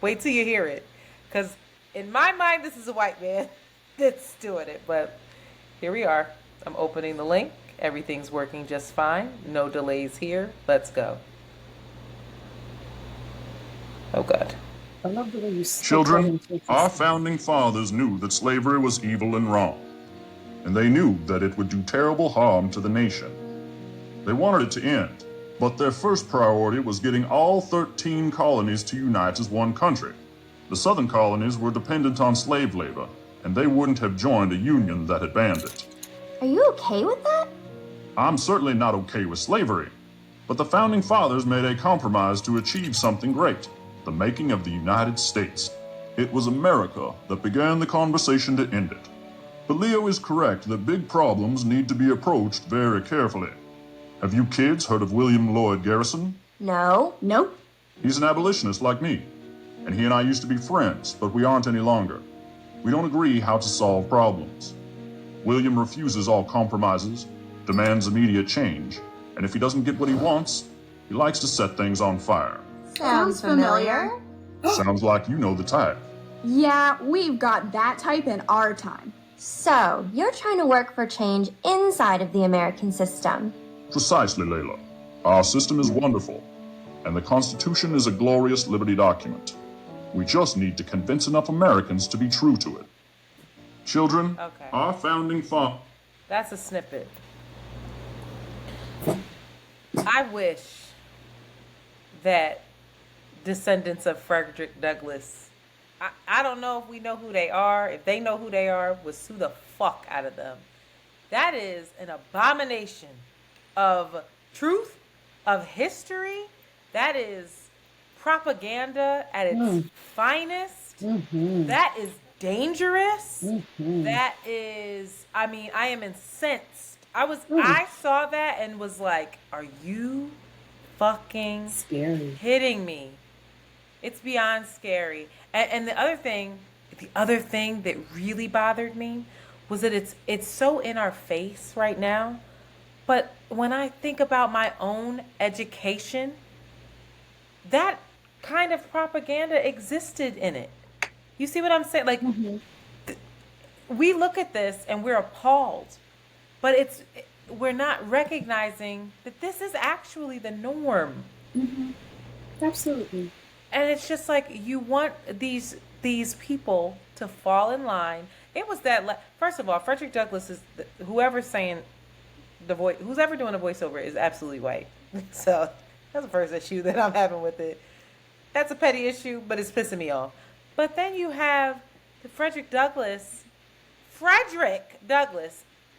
Wait till you hear it. Because in my mind, this is a white man that's doing it. But here we are. I'm opening the link. Everything's working just fine. No delays here. Let's go. Oh, God. I love the way you stick that Children, into this. our founding fathers knew that slavery was evil and wrong, and they knew that it would do terrible harm to the nation. They wanted it to end, but their first priority was getting all 13 colonies to unite as one country. The southern colonies were dependent on slave labor, and they wouldn't have joined a union that had banned it. Are you okay with that? I'm certainly not okay with slavery, but the founding fathers made a compromise to achieve something great. The making of the United States. It was America that began the conversation to end it. But Leo is correct that big problems need to be approached very carefully. Have you kids heard of William Lloyd Garrison? No. Nope. He's an abolitionist like me, and he and I used to be friends, but we aren't any longer. We don't agree how to solve problems. William refuses all compromises, demands immediate change, and if he doesn't get what he wants, he likes to set things on fire. Sounds familiar. Sounds like you know the type. Yeah, we've got that type in our time. So, you're trying to work for change inside of the American system. Precisely, Layla. Our system is wonderful, and the Constitution is a glorious liberty document. We just need to convince enough Americans to be true to it. Children, Okay. our founding fathers... That's a snippet. I wish that descendants of Fredrick Douglass, I don't know if we know who they are. If they know who they are, would sue the fuck out of them. That is an abomination of truth, of history. That is propaganda at its finest. That is dangerous. That is, I mean, I am incensed. I saw that and was like, are you fucking Scary. kidding me? It's beyond scary. And the other thing that really bothered me was that it's so in our face right now. But when I think about my own education, that kind of propaganda existed in it. You see what I'm saying? Like, we look at this and we're appalled, but we're not recognizing that this is actually the norm. Absolutely. And it's just like, you want these people to fall in line. It was that, first of all, Fredrick Douglas is, whoever's saying the voice, who's ever doing a voiceover is absolutely white. So that's the first issue that I'm having with it. That's a petty issue, but it's pissing me off. But then you have the Fredrick Douglas,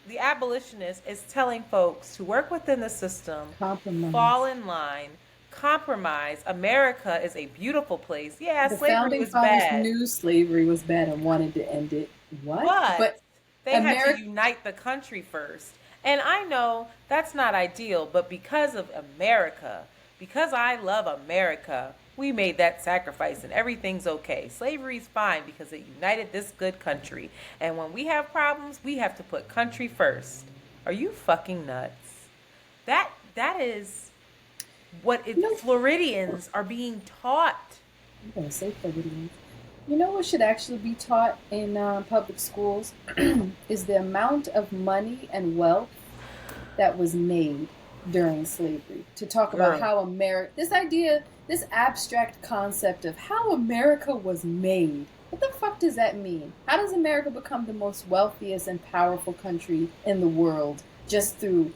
the abolitionist, is telling folks to work within the system, Compromise. fall in line, compromise. America is a beautiful place. Yeah, The slavery founding was fathers bad. knew slavery was bad and wanted to end it. What? But they had America- to unite the country first. And I know that's not ideal, but because of America, because I love America, we made that sacrifice and everything's okay. Slavery's fine because it united this good country. And when we have problems, we have to put country first. Are you fucking nuts? That is what Floridians are being taught. I'm going to say Floridians. You know what should actually be taught in public schools is the amount of money and wealth that was made during slavery. To talk about how this abstract concept of how America was made. What the fuck does that mean? How does America become the most wealthiest and powerful country in the world just through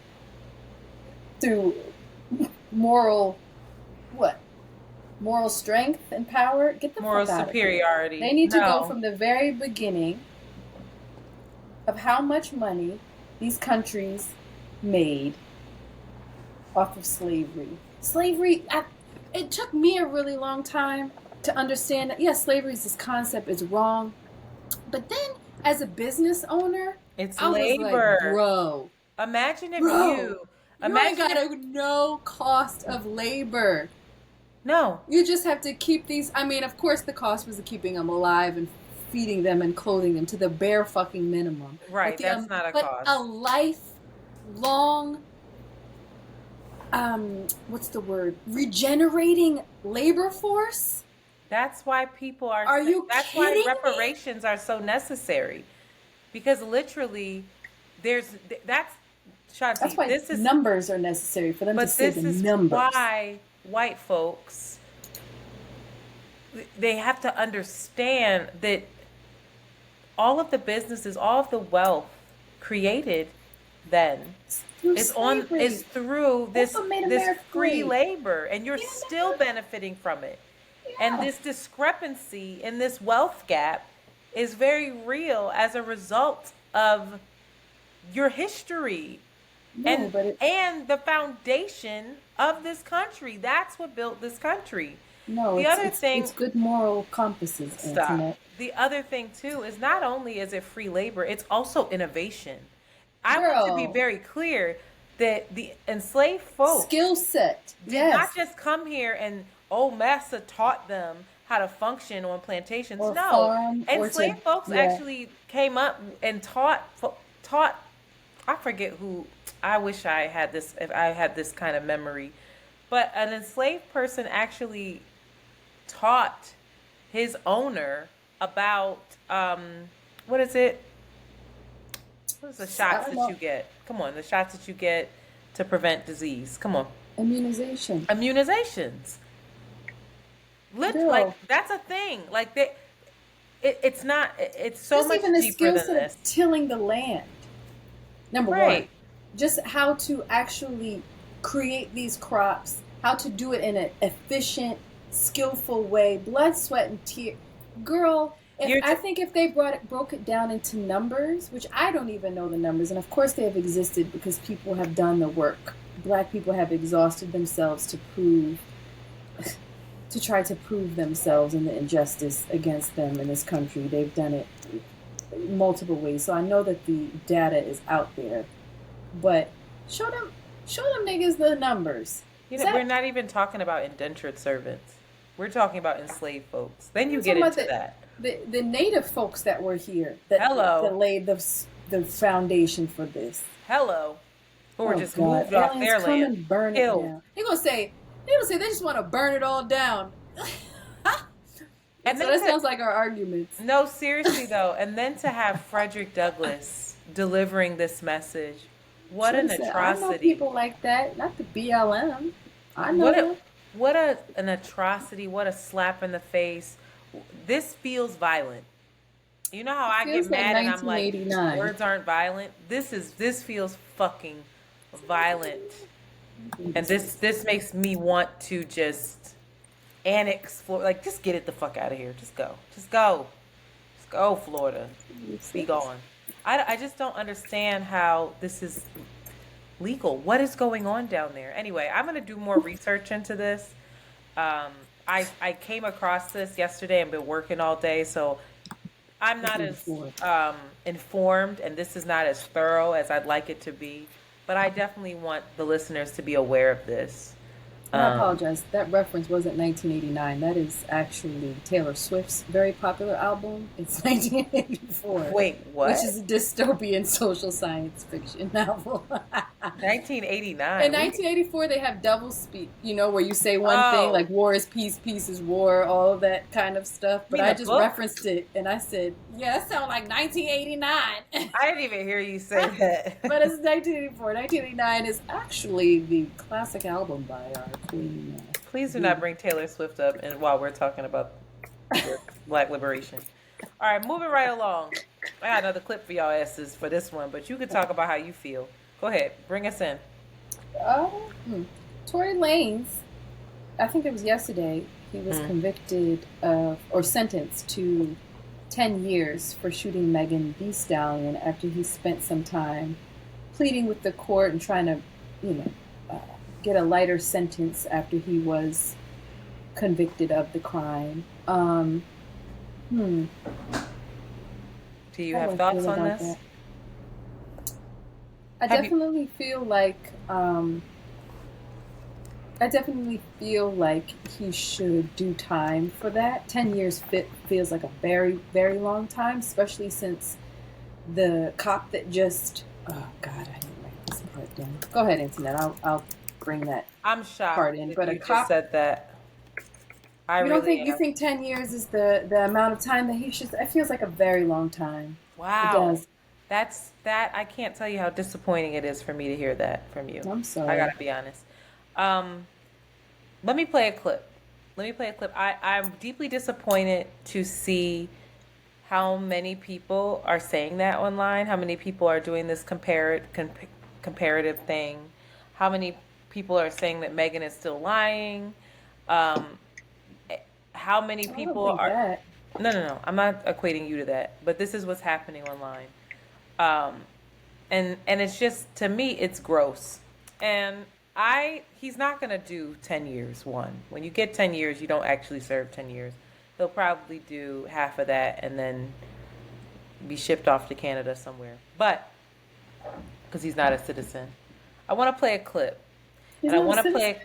moral strength and power? Get the Moral fuck out superiority. of here. They need to go from the very beginning of how much money these countries made off of slavery. It took me a really long time to understand that, yes, slavery is this concept, is wrong. But then, as a business owner, it's I labor. was like, bro. Imagine if you ain't got no cost of labor. No. You just have to keep these. I mean, of course, the cost was keeping them alive and feeding them and clothing them to the bare fucking minimum. Right, that's not a cost. But a lifelong, what's the word? Regenerating labor force? That's why people are. Are you That's kidding why reparations are so necessary, because literally, that's Shanti. That's why this is numbers are necessary for them to say the numbers. But this is why white folks, they have to understand that all of the businesses, all of the wealth created then is through this free labor, and you're still benefiting from it. And this discrepancy in this wealth gap is very real as a result of your history and the foundation of this country. That's what built this country. No, it's good moral compasses. Stop. Antoinette. The other thing too is not only is it free labor, it's also innovation. I want to be very clear that the enslaved folks skill set did not just come here and massa taught them how to function on plantations. Or no, farm, enslaved folks actually came up and taught. I forget who. I wish I had this. If I had this kind of memory, but an enslaved person actually taught his owner about what is it? What is the shots that you get? Come on, the shots that you get to prevent disease. Come on. Immunizations. Like that's a thing. Like it's not. It's so much even the deeper skill than set this. of tilling the land. Number one, just how to actually create these crops, how to do it in an efficient, skillful way, blood, sweat, and tears. Girl, I think if they broke it down into numbers, which I don't even know the numbers, and of course they have existed because people have done the work. Black people have exhausted themselves to prove to try to prove themselves and the injustice against them in this country. They've done it multiple ways. So I know that the data is out there, but show them niggas the numbers. We're not even talking about indentured servants. We're talking about enslaved folks. Then you get into that. The native folks that were here that laid the foundation for this. Hello. Who were just moved off their land. And burn it down. They're gonna say they just want to burn it all down. And so that sounds like our arguments. No, seriously though. And then to have Fredrick Douglass delivering this message, what an atrocity! I know people like that, not the BLM. I know what an atrocity! What a slap in the face! This feels violent. You know how I get mad and I'm like, words aren't violent. This feels fucking violent, and this makes me want to just annex Florida. Like, just get it the fuck out of here. Just go, Florida. Be gone. I just don't understand how this is legal. What is going on down there? Anyway, I'm gonna do more research into this. I came across this yesterday and been working all day, so I'm not as informed, and this is not as thorough as I'd like it to be. But I definitely want the listeners to be aware of this. I apologize. That reference wasn't 1989. That is actually Taylor Swift's very popular album. It's 1984. Wait, what? Which is a dystopian social science fiction novel. 1989. In 1984, they have double speak, where you say one thing, like war is peace, peace is war, all of that kind of stuff. But I just referenced it, and I said, yeah, that sounds like 1989. I didn't even hear you say that. But it's 1984. 1989 is actually the classic album by our queen. Please do not bring Taylor Swift up and while we're talking about Black liberation. All right, moving right along. I got another clip for y'all asses for this one, but you can talk about how you feel. Go ahead, bring us in. Tory Lanez, I think it was yesterday, he was convicted of, or sentenced to 10 years for shooting Megan Thee Stallion after he spent some time pleading with the court and trying to, get a lighter sentence after he was convicted of the crime. Do you have thoughts on this? That? I definitely feel like he should do time for that. 10 years feels like a very, very long time, especially since the cop that just I didn't write this part down. Go ahead, Antoinette. I'll bring that. I'm shocked part in. But you just said that. You think 10 years is the amount of time that he should? It feels like a very long time. Wow. It does. I can't tell you how disappointing it is for me to hear that from you. I'm sorry. I gotta be honest. Let me play a clip. I'm deeply disappointed to see how many people are saying that online, how many people are doing this comparative thing, how many people are saying that Megan is still lying, how many people are... No, I'm not equating you to that, but this is what's happening online. And it's just, to me, it's gross. And he's not going to do 10 years, one. When you get 10 years, you don't actually serve 10 years. He'll probably do half of that and then be shipped off to Canada somewhere. But, because he's not a citizen. I want to play a clip. And I want to play...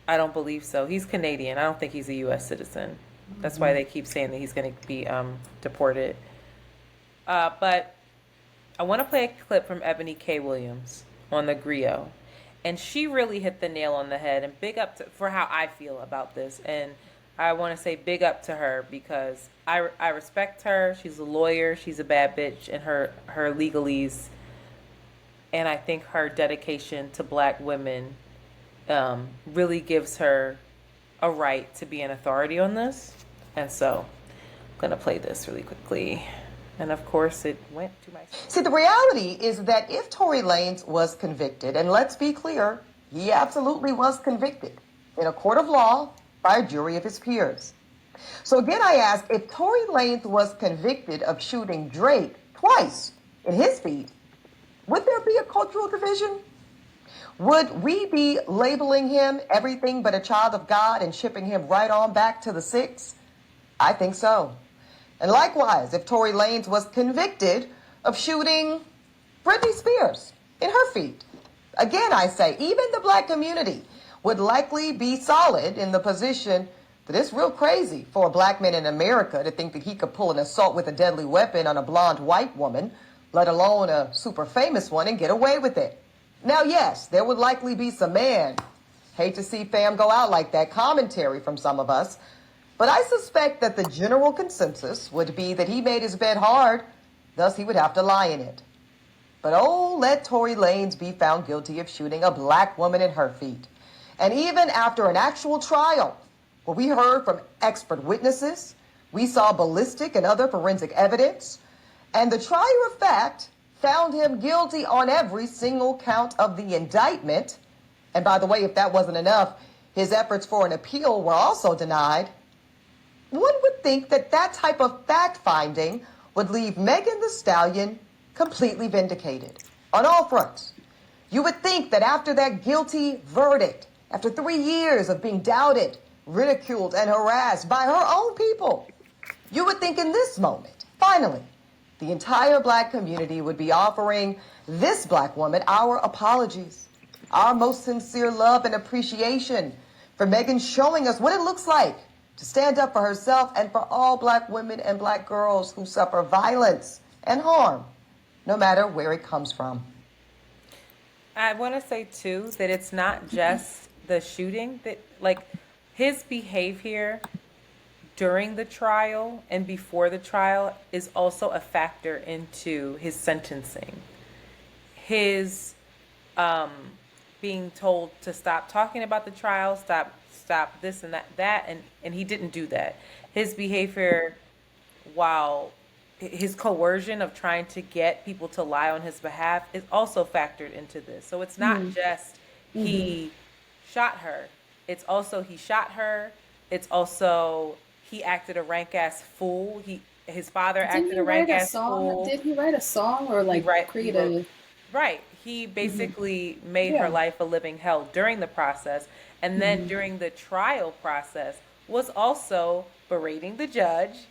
I don't believe so. He's Canadian. I don't think he's a U.S. citizen. That's why they keep saying that he's going to be deported. But I want to play a clip from Ebony K. Williams on the Griot. And she really hit the nail on the head. And big up for how I feel about this. And I want to say big up to her because I respect her. She's a lawyer. She's a bad bitch. And her legalese. And I think her dedication to Black women really gives her a right to be an authority on this. And so I'm going to play this really quickly. And of course, it went to my... See, the reality is that if Tory Lanez was convicted, and let's be clear, he absolutely was convicted in a court of law by a jury of his peers. So again, I ask, if Tory Lanez was convicted of shooting Drake twice in his feet, would there be a cultural division? Would we be labeling him everything but a child of God and shipping him right on back to the six? I think so. And likewise, if Tory Lanez was convicted of shooting Britney Spears in her feet, again, I say, even the black community would likely be solid in the position that it's real crazy for a black man in America to think that he could pull an assault with a deadly weapon on a blonde white woman, let alone a super famous one, and get away with it. Now, yes, there would likely be some hate to see fam go out like that commentary from some of us, but I suspect that the general consensus would be that he made his bed hard, thus he would have to lie in it. But oh, let Tory Lanez be found guilty of shooting a black woman in her feet. And even after an actual trial, where we heard from expert witnesses, we saw ballistic and other forensic evidence, and the trier of fact found him guilty on every single count of the indictment. And by the way, if that wasn't enough, his efforts for an appeal were also denied. One would think that that type of fact-finding would leave Megan Thee Stallion completely vindicated on all fronts. You would think that after that guilty verdict, after 3 years of being doubted, ridiculed, and harassed by her own people, you would think in this moment, finally, the entire black community would be offering this black woman our apologies, our most sincere love and appreciation for Megan showing us what it looks like to stand up for herself and for all black women and black girls who suffer violence and harm, no matter where it comes from. I want to say, too, that it's not just the shooting, that, like, his behavior during the trial and before the trial is also a factor into his sentencing. His being told to stop talking about the trial, stop this and that, and he didn't do that. His behavior, while his coercion of trying to get people to lie on his behalf, is also factored into this. So it's not just he shot her. It's also he shot her. It's also he acted a rank-ass fool. His father acted a rank-ass fool. Did he write a song or create a... Right. He basically made her life a living hell during the process. And then during the trial process was also berating the judge.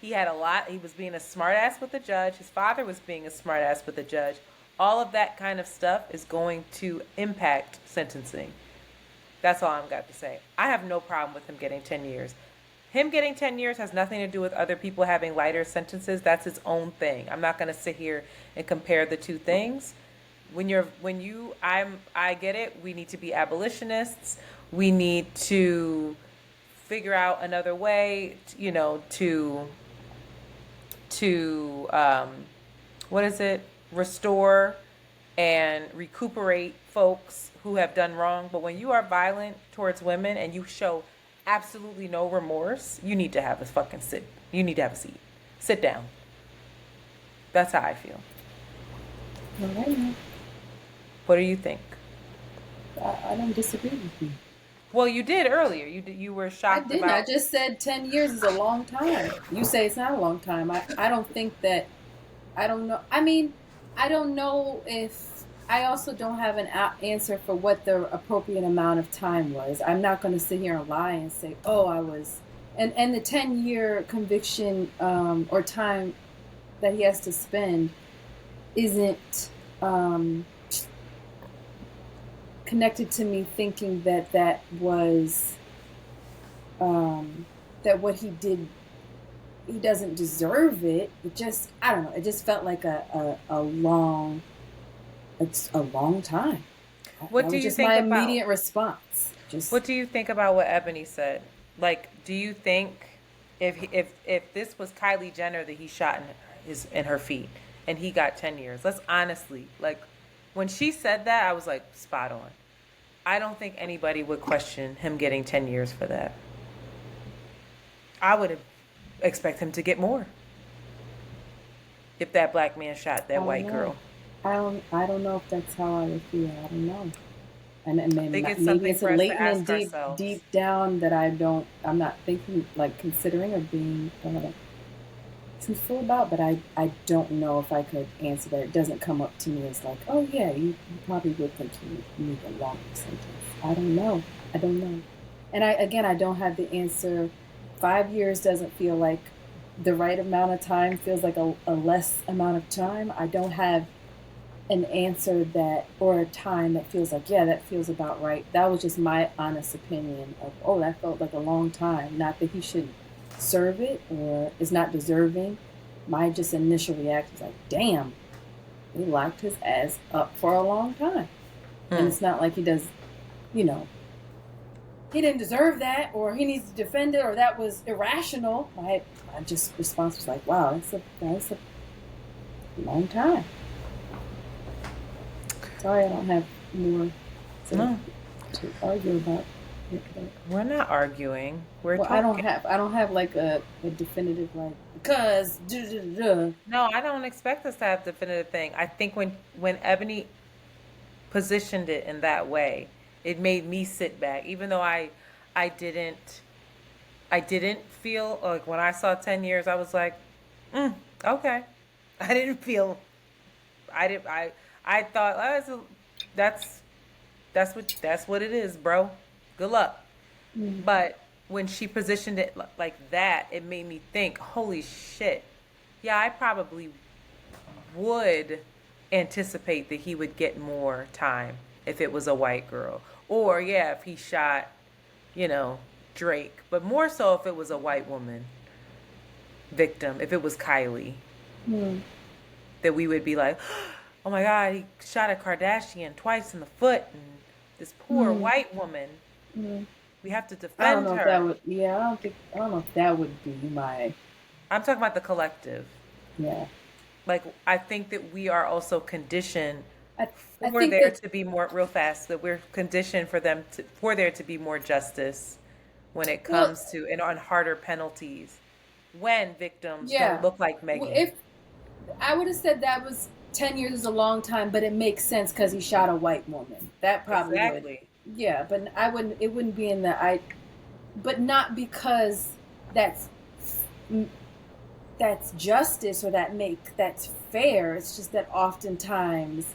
He was being a smartass with the judge. His father was being a smartass with the judge. All of that kind of stuff is going to impact sentencing. That's all I've got to say. I have no problem with him getting 10 years. Him getting 10 years has nothing to do with other people having lighter sentences. That's his own thing. I'm not going to sit here and compare the two things. I get it. We need to be abolitionists. We need to figure out another way, restore and recuperate folks who have done wrong. But when you are violent towards women and you show absolutely no remorse, you need to have you need to have a seat. Sit down. That's how I feel. All right. What do you think? I don't disagree with you. Well, you did earlier. You were shocked. I didn't. I just said 10 years is a long time. You say it's not a long time. I don't think that. I don't know. I mean, I don't know if. I also don't have an answer for what the appropriate amount of time was. I'm not going to sit here and lie and say, oh, I was. And the 10-year conviction or time that he has to spend isn't connected to me thinking that was that what he did, he doesn't deserve it. It just, I don't know, it just felt like a long time. What do you think about my about immediate response? What do you think about what Ebony said? Like, do you think if this was Kylie Jenner that he shot in her feet and he got 10 years, let's honestly, like, when she said that, I was like, spot on. I don't think anybody would question him getting 10 years for that. I would expect him to get more if that black man shot that white girl. I don't know if that's how I would feel. I don't know. And maybe it's for us to latent ask and deep down that I'm not thinking, like, considering or being truthful about, but I don't know if I could answer that. It doesn't come up to me as like, oh yeah, you probably would think you need a longer sentence. I don't know. I don't know. And I don't have the answer. 5 years doesn't feel like the right amount of time, feels like a less amount of time. I don't have an answer that, or a time that feels like, yeah, that feels about right. That was just my honest opinion of, oh, that felt like a long time. Not that he shouldn't serve it or is not deserving. My just initial reaction was like, damn, he locked his ass up for a long time. And it's not like he does, you know, he didn't deserve that, or he needs to defend it, or that was irrational. My just response was like, wow, that's a long time. Sorry, I don't have more to argue about. We're not arguing. We're Well, talking. I don't have like a definitive like, because No, I don't expect us to have definitive thing. I think when Ebony positioned it in that way, it made me sit back, even though I didn't feel like, when I saw 10 years, I was like, okay. I didn't feel, I thought, oh, that's what it is, bro. Good luck. But when she positioned it like that, it made me think, holy shit. Yeah, I probably would anticipate that he would get more time if it was a white girl. Or, yeah, if he shot, Drake. But more so if it was a white woman victim, if it was Kylie. That we would be like, oh my God, he shot a Kardashian twice in the foot, and this poor white woman. We have to defend I don't know her. if that would. Yeah, I don't know if that would be my. I'm talking about the collective. Yeah. Like, I think that we are also conditioned I for think there that, to be more, real fast, that we're conditioned for there to be more justice when it comes to, and on harder penalties when victims don't look like Megan. If I would have said that was 10 years is a long time, but it makes sense because he shot a white woman. That probably Exactly. would. Yeah, but it wouldn't be in the, but not because that's justice or that's fair. It's just that oftentimes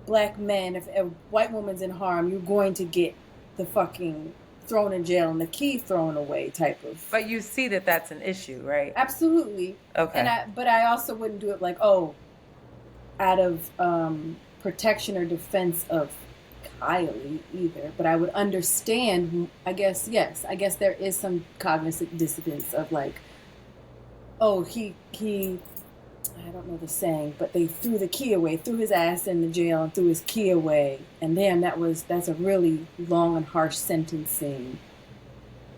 black men, if a white woman's in harm, you're going to get the fucking thrown in jail and the key thrown away type of. But you see that that's an issue, right? Absolutely. Okay. But I also wouldn't do it like, out of protection or defense of Kylie either. But I would understand, I guess there is some cognitive dissonance of like, oh, he I don't know the saying, but they threw the key away, threw his ass in the jail and threw his key away. And then that's a really long and harsh sentencing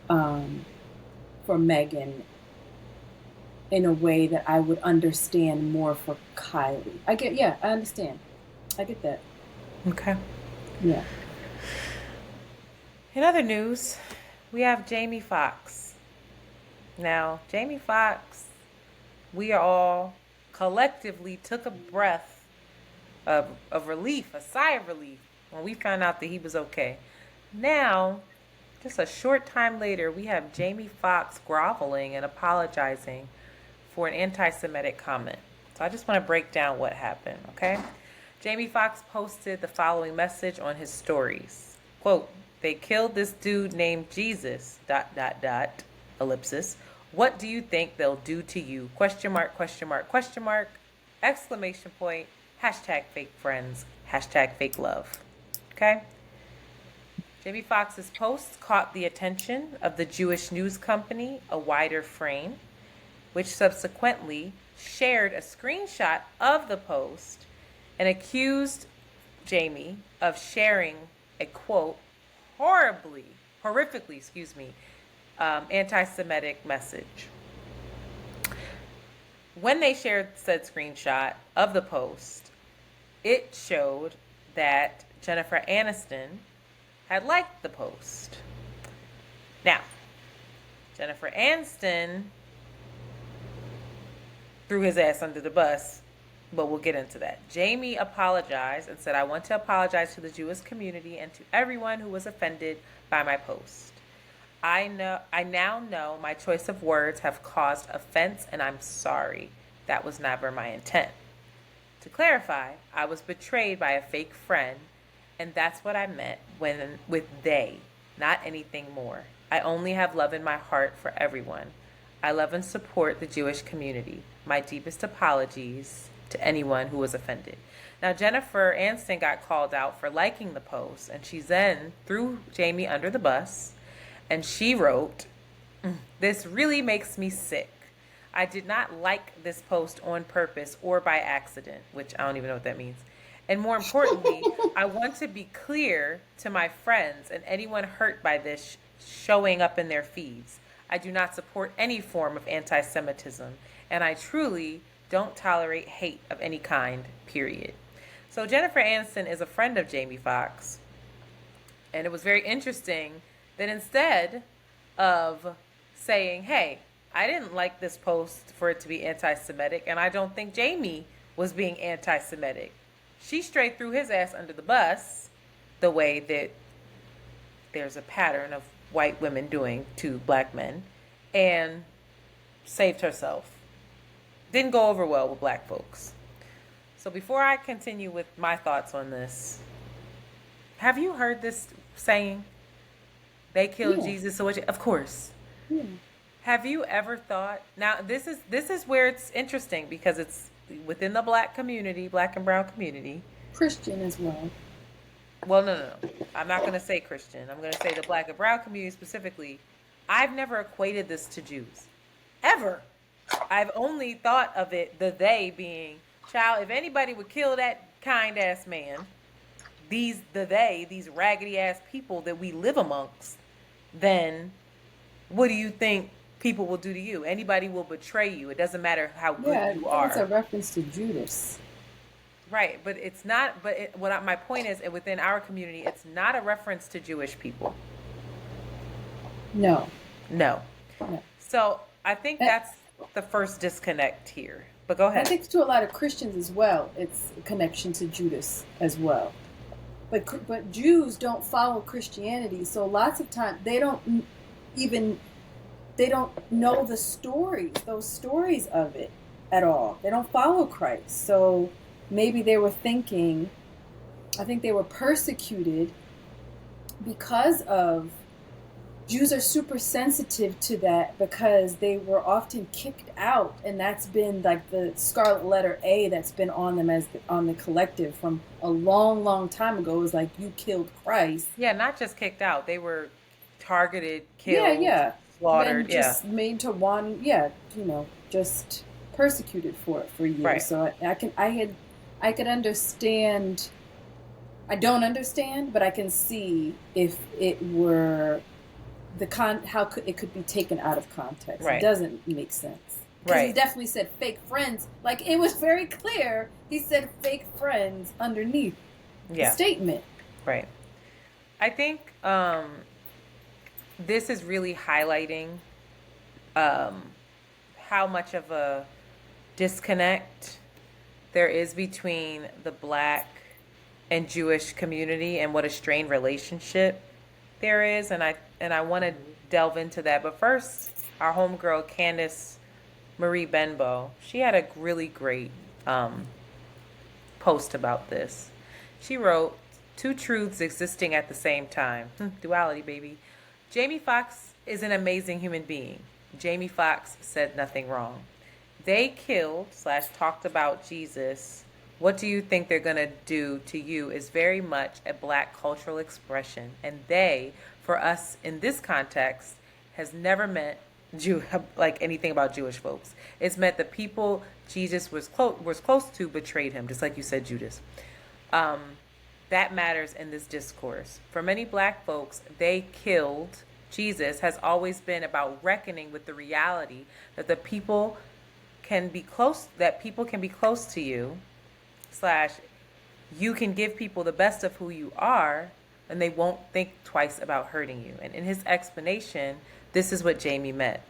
for Megan in a way that I would understand more for Kylie. I understand. I get that. Okay. Yeah. In other news, we have Jamie Foxx. Now, Jamie Foxx, we all collectively took a breath of relief, a sigh of relief, when we found out that he was okay. Now, just a short time later, we have Jamie Foxx groveling and apologizing for an anti-Semitic comment. So I just want to break down what happened, okay? Jamie Foxx posted the following message on his stories. Quote, "They killed this dude named Jesus, ... ellipsis. What do you think they'll do to you? Question mark, question mark, question mark, exclamation point, hashtag fake friends, hashtag fake love." Okay? Jamie Foxx's post caught the attention of the Jewish news company, A Wider Frame, which subsequently shared a screenshot of the post and accused Jamie of sharing a, quote, horrifically, anti-Semitic message. When they shared said screenshot of the post, it showed that Jennifer Aniston had liked the post. Now, Jennifer Aniston threw his ass under the bus, but we'll get into that. Jamie apologized and said, "I want to apologize to the Jewish community and to everyone who was offended by my post. I now know my choice of words have caused offense, and I'm sorry. That was never my intent. To clarify, I was betrayed by a fake friend, and that's what I meant with they, not anything more. I only have love in my heart for everyone. I love and support the Jewish community. My deepest apologies to anyone who was offended. Now, Jennifer Aniston got called out for liking the post, and she then threw Jamie under the bus, and she wrote, "This really makes me sick. I did not like this post on purpose or by accident," which I don't even know what that means. "And more importantly, I want to be clear to my friends and anyone hurt by this showing up in their feeds. I do not support any form of anti-Semitism, and I truly don't tolerate hate of any kind, period." So Jennifer Aniston is a friend of Jamie Foxx, and it was very interesting that instead of saying, "Hey, I didn't like this post for it to be anti-Semitic, and I don't think Jamie was being anti-Semitic," she straight threw his ass under the bus, the way that there's a pattern of white women doing to black men, and saved herself. Didn't go over well with black folks. So before I continue with my thoughts on this, have you heard this saying? They killed Jesus, so what? Of course. Yeah. Have you ever thought? Now this is where it's interesting because it's within the black community, black and brown community. Christian as well. Well, no. I'm not going to say Christian. I'm going to say the black and brown community specifically. I've never equated this to Jews, ever. I've only thought of it, the they being, child, if anybody would kill that kind ass man, these raggedy ass people that we live amongst, then what do you think people will do to you? Anybody will betray you. It doesn't matter how good you are. It's a reference to Judas. Right, but it's not. But my point is, within our community, it's not a reference to Jewish people. No. So I think that's the first disconnect here. But go ahead. I think to a lot of Christians as well, it's a connection to Judas as well. But Jews don't follow Christianity, so lots of times they don't know the stories of it at all. They don't follow Christ. So maybe they were thinking, I think they were persecuted because of, Jews are super sensitive to that because they were often kicked out, and that's been like the scarlet letter A that's been on them on the collective from a long, long time ago. It was like, you killed Christ. Yeah, not just kicked out. They were targeted, killed, slaughtered, and just made to just persecuted for years. Right. So I could understand. I don't understand, but I can see if it were how it could be taken out of context. Right. It doesn't make sense. Because he definitely said fake friends. Like, it was very clear he said fake friends underneath the statement. Right. I think this is really highlighting how much of a disconnect there is between the black and Jewish community and what a strained relationship there is, and I want to delve into that. But first, our homegirl Candace Marie Benbow, she had a really great post about this. She wrote, "Two truths existing at the same time. Duality, baby. Jamie Foxx is an amazing human being. Jamie Foxx said nothing wrong. They killed/talked about Jesus. What do you think they're going to do to you is very much a black cultural expression. And they, for us in this context, has never meant like anything about Jewish folks. It's meant the people Jesus was close to betrayed him, just like you said, Judas. That matters in this discourse. For many black folks, they killed Jesus has always been about reckoning with the reality that people can be close to you, / you can give people the best of who you are, and they won't think twice about hurting you." And in his explanation, this is what Jamie meant.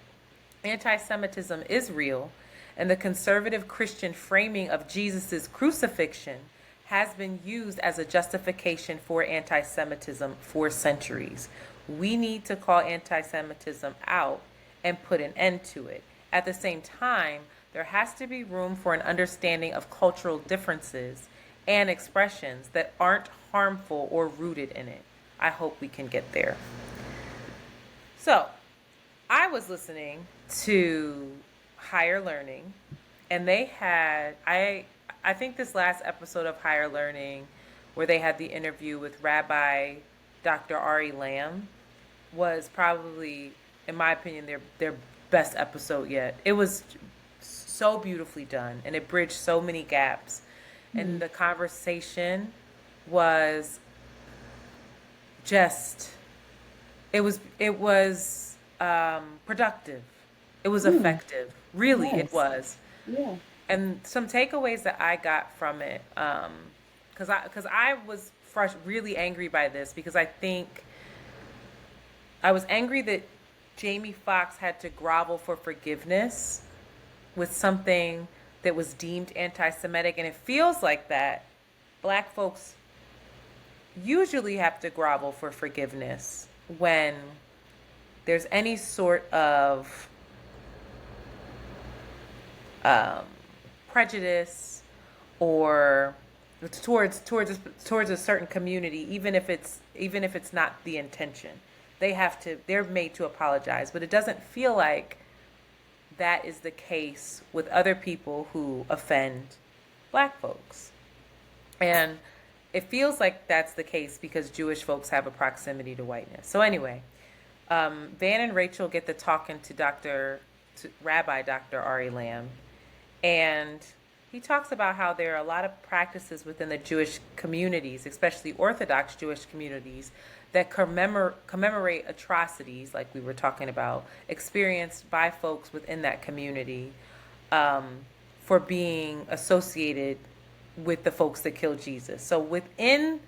Anti-Semitism is real, and the conservative Christian framing of Jesus' crucifixion has been used as a justification for anti-Semitism for centuries. We need to call anti-Semitism out and put an end to it. At the same time, there has to be room for an understanding of cultural differences and expressions that aren't harmful or rooted in it. I hope we can get there. So, I was listening to Higher Learning, and they had, I think this last episode of Higher Learning, where they had the interview with Rabbi Dr. Ari Lamb, was probably, in my opinion, their best episode yet. It was so beautifully done, and it bridged so many gaps. And the conversation was just, it was productive. It was effective. Really, Yes. it was. Yeah. And some takeaways that I got from it, because I was really angry by this, because I think I was angry that Jamie Foxx had to grovel for forgiveness with something that was deemed anti-Semitic, and it feels like that Black folks usually have to grovel for forgiveness when there's any sort of prejudice or towards a certain community, even if it's not the intention. They're made to apologize, but it doesn't feel like that is the case with other people who offend Black folks. And it feels like that's the case because Jewish folks have a proximity to whiteness. So anyway, Van and Rachel get to talking to Rabbi Dr. Ari Lamb, and he talks about how there are a lot of practices within the Jewish communities, especially Orthodox Jewish communities, that commemorate atrocities, like we were talking about, experienced by folks within that community for being associated with the folks that killed Jesus. So within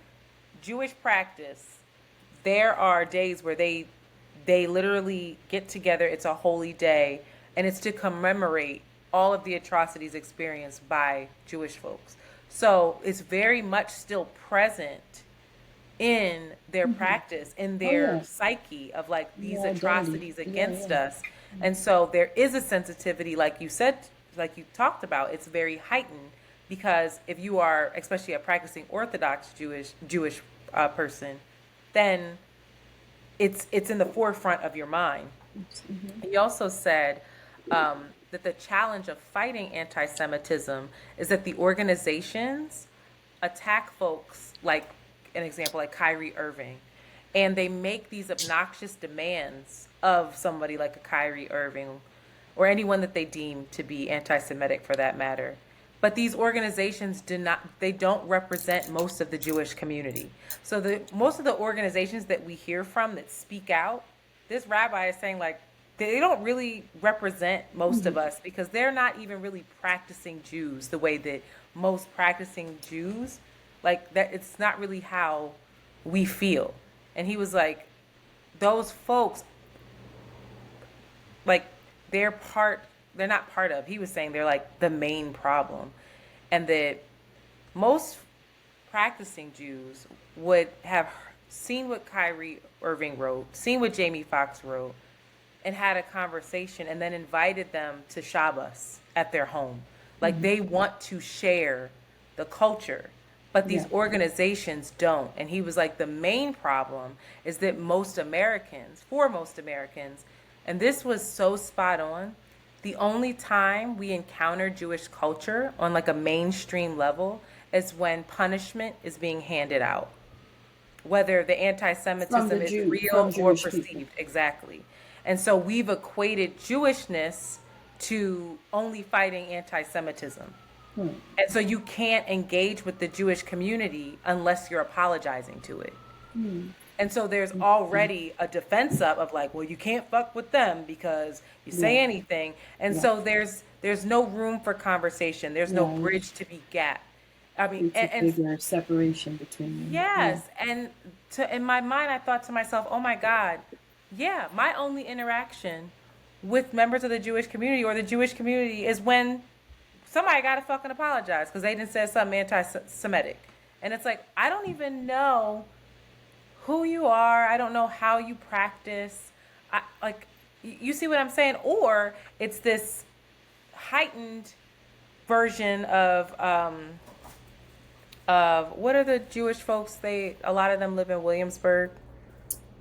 Jewish practice, there are days where they literally get together. It's a holy day, and it's to commemorate all of the atrocities experienced by Jewish folks. So it's very much still present in their practice, in their psyche of like these atrocities against us. And so there is a sensitivity, like you said, like you talked about, it's very heightened, because if you are, especially a practicing Orthodox Jewish person, then it's in the forefront of your mind. He also said that the challenge of fighting anti-Semitism is that the organizations attack folks, like an example like Kyrie Irving, and they make these obnoxious demands of somebody like a Kyrie Irving or anyone that they deem to be anti-Semitic for that matter. But these organizations don't represent most of the Jewish community. So most of the organizations that we hear from that speak out, this rabbi is saying like, they don't really represent most of us, because they're not even really practicing Jews the way that most practicing Jews, like that, it's not really how we feel. And he was like, those folks, like they're not part of, he was saying they're like the main problem. And that most practicing Jews would have seen what Kyrie Irving wrote, seen what Jamie Foxx wrote, and had a conversation, and then invited them to Shabbos at their home. Like they want to share the culture, but these organizations don't. And he was like, the main problem is that for most Americans, and this was so spot on, the only time we encounter Jewish culture on like a mainstream level is when punishment is being handed out, whether the anti-Semitism is real or perceived. People. Exactly. And so we've equated Jewishness to only fighting anti-Semitism. And so you can't engage with the Jewish community unless you're apologizing to it. And so there's already a defense of like, well, you can't fuck with them because you say anything. And so there's no room for conversation. There's no bridge to be gapped. I mean, and there's separation between them. Yes. And in my mind, I thought to myself, oh my God, yeah, my only interaction with members of the Jewish community or the Jewish community is when somebody got to fucking apologize because they didn't say something anti-Semitic. And it's like, I don't even know who you are. I don't know how you practice. Like, you see what I'm saying? Or it's this heightened version of what are the Jewish folks? A lot of them live in Williamsburg.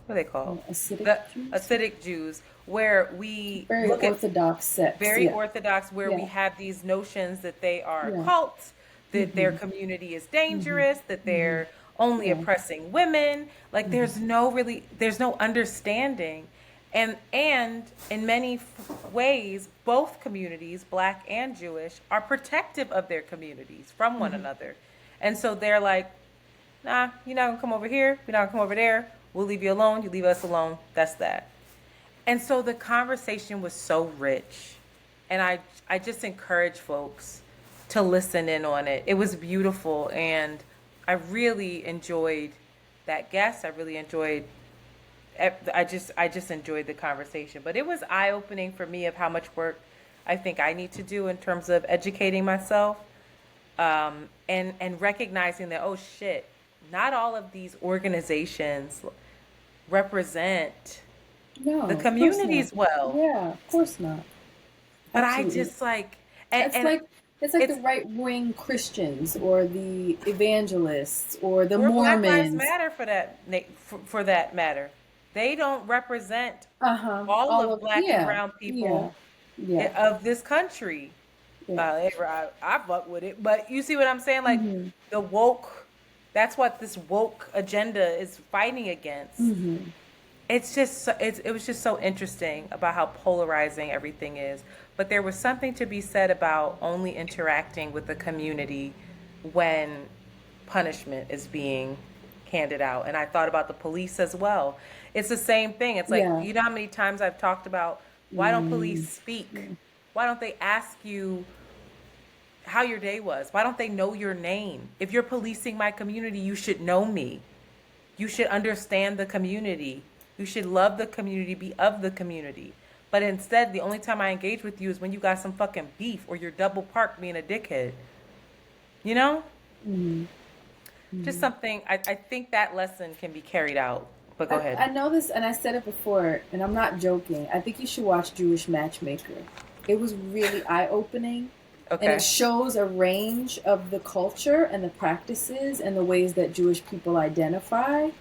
What are they called? Acidic The Jews? Hasidic Jews, where we Very look at orthodox sects. very Yeah. orthodox, where we Yeah. have these notions that they are Yeah. cults, that their community is dangerous, that they're only Yeah. oppressing women. Like there's no understanding, and in many ways, both communities, Black and Jewish, are protective of their communities from one another, and so they're like, nah, you're not gonna come over here, you're not gonna come over there. We'll leave you alone. You leave us alone. That's that. And so the conversation was so rich. And I just encourage folks to listen in on it. It was beautiful. And I really enjoyed that guest. I really enjoyed, I just enjoyed the conversation. But it was eye-opening for me of how much work I think I need to do in terms of educating myself, and recognizing that, oh shit, not all of these organizations represent No, the of course communities not. well. Yeah, of course not. But Absolutely. I just like, It's and like it's like it's the right wing Christians or the evangelists or the we're Black Lives Mormons. Matter for that matter. They don't represent Uh-huh. all of Black and Yeah. brown people Yeah. of this country. Yeah. I fuck with it, but you see what I'm saying? Like Mm-hmm. the woke, that's what this woke agenda is fighting against. Mm-hmm. It's just it was just so interesting about how polarizing everything is. But there was something to be said about only interacting with the community when punishment is being handed out. And I thought about the police as well. It's the same thing. It's like, Yeah. you know how many times I've talked about, why don't police speak? Why don't they ask you how your day was? Why don't they know your name? If you're policing my community, you should know me. You should understand the community. You should love the community, be of the community. But instead, the only time I engage with you is when you got some fucking beef or you're double parked being a dickhead. You know? Just something, I think that lesson can be carried out. But go ahead. I know this, and I said it before, and I'm not joking. I think you should watch Jewish Matchmaker. It was really eye-opening. Okay. And it shows a range of the culture and the practices and the ways that Jewish people identify.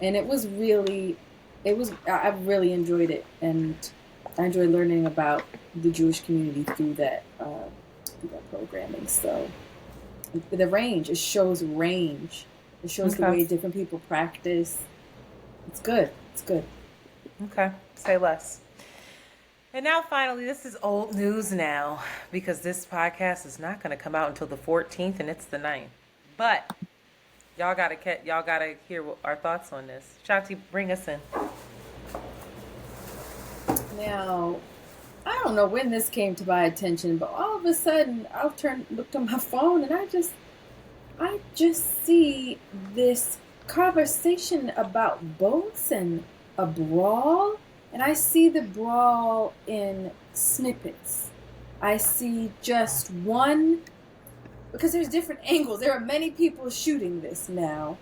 And I really enjoyed it. And I enjoyed learning about the Jewish community through that programming. So the range, it shows range. It shows the Okay. way different people practice. It's good. It's good. Okay, say less. And now finally, this is old news now, because this podcast is not going to come out until the 14th and it's the 9th. But y'all gotta hear our thoughts on this. Shanti, bring us in. Now, I don't know when this came to my attention, but all of a sudden I looked on my phone and I just see this conversation about boats and a brawl, and I see the brawl in snippets. I see just one, because there's different angles. There are many people shooting this now,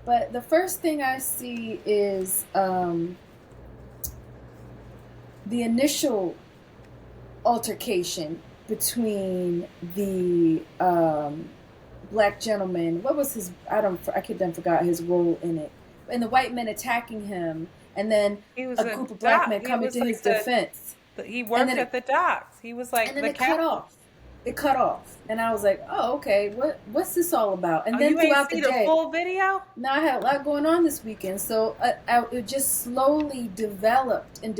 but the first thing I see is the initial altercation between the black gentleman. What was his? I forgot his role in it. And the white men attacking him, and then a group of black men coming to his defense. He worked at the docks. He was like, and then it cut off. It cut off, and I was like, "Oh, okay. What's this all about?" And then you throughout ain't the see day, the full video. no, I had a lot going on this weekend, so it just slowly developed, and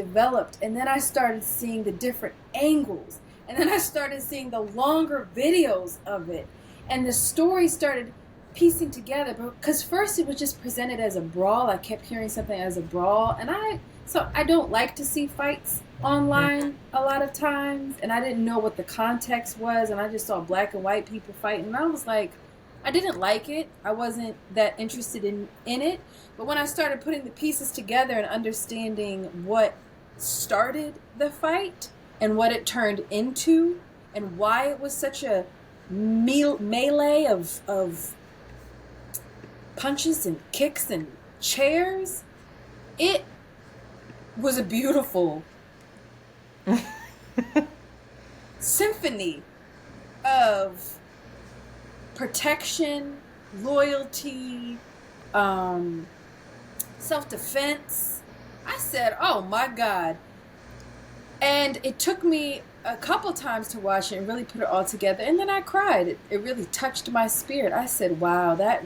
then I started seeing the different angles, and then I started seeing the longer videos of it, and the story started piecing together. Because first it was just presented as a brawl. I kept hearing something as a brawl, and I don't like to see fights online a lot of times, and I didn't know what the context was, and I just saw black and white people fighting, and I was like, I didn't like it. I wasn't that interested in it. But when I started putting the pieces together and understanding what started the fight and what it turned into and why it was such a melee of punches and kicks and chairs, it was a beautiful symphony of protection, loyalty, self-defense. I said, oh my God. And it took me a couple times to watch it and really put it all together. And then I cried. It really touched my spirit. I said, wow, that's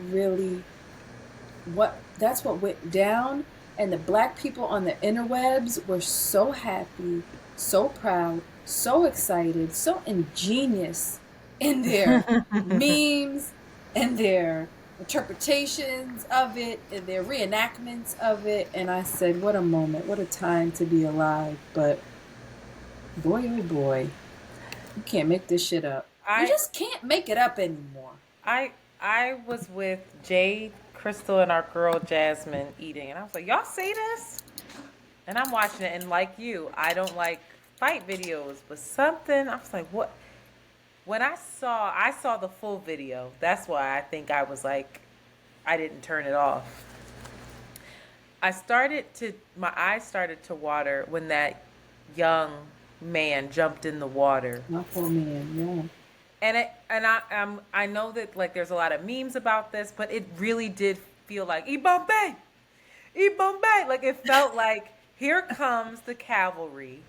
what went down. And the black people on the interwebs were so happy, so proud, so excited, so ingenious in their memes and their interpretations of it and their reenactments of it. And I said, what a moment, what a time to be alive. But boy, oh boy, you can't make this shit up. You just can't make it up anymore. I was with Jade, Crystal, and our girl Jasmine eating, and I was like, y'all see this? And I'm watching it, and like you, I don't like fight videos, but something, I was like, what? When I saw the full video, that's why I think I was like, I didn't turn it off. My eyes started to water when that young man jumped in the water. My poor man, yeah. And I know that like there's a lot of memes about this, but it really did feel like Bombay, like it felt like here comes the cavalry.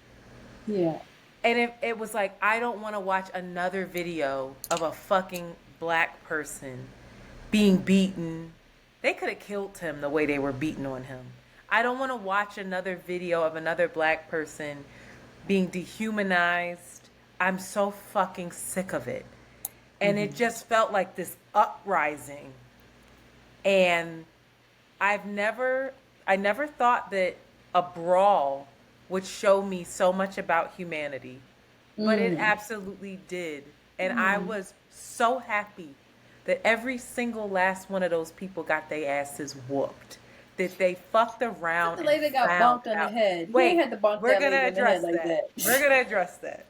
Yeah. And it was like, I don't want to watch another video of a fucking black person being beaten. They could have killed him the way they were beating on him. I don't want to watch another video of another black person being dehumanized. I'm so fucking sick of it. And it just felt like this uprising. And I never thought that a brawl would show me so much about humanity. But it absolutely did. And I was so happy that every single last one of those people got their asses whooped. That they fucked around. The lady got bonked on the head. Wait, had to bonk we're that gonna lady in the address head like that. We're gonna address that.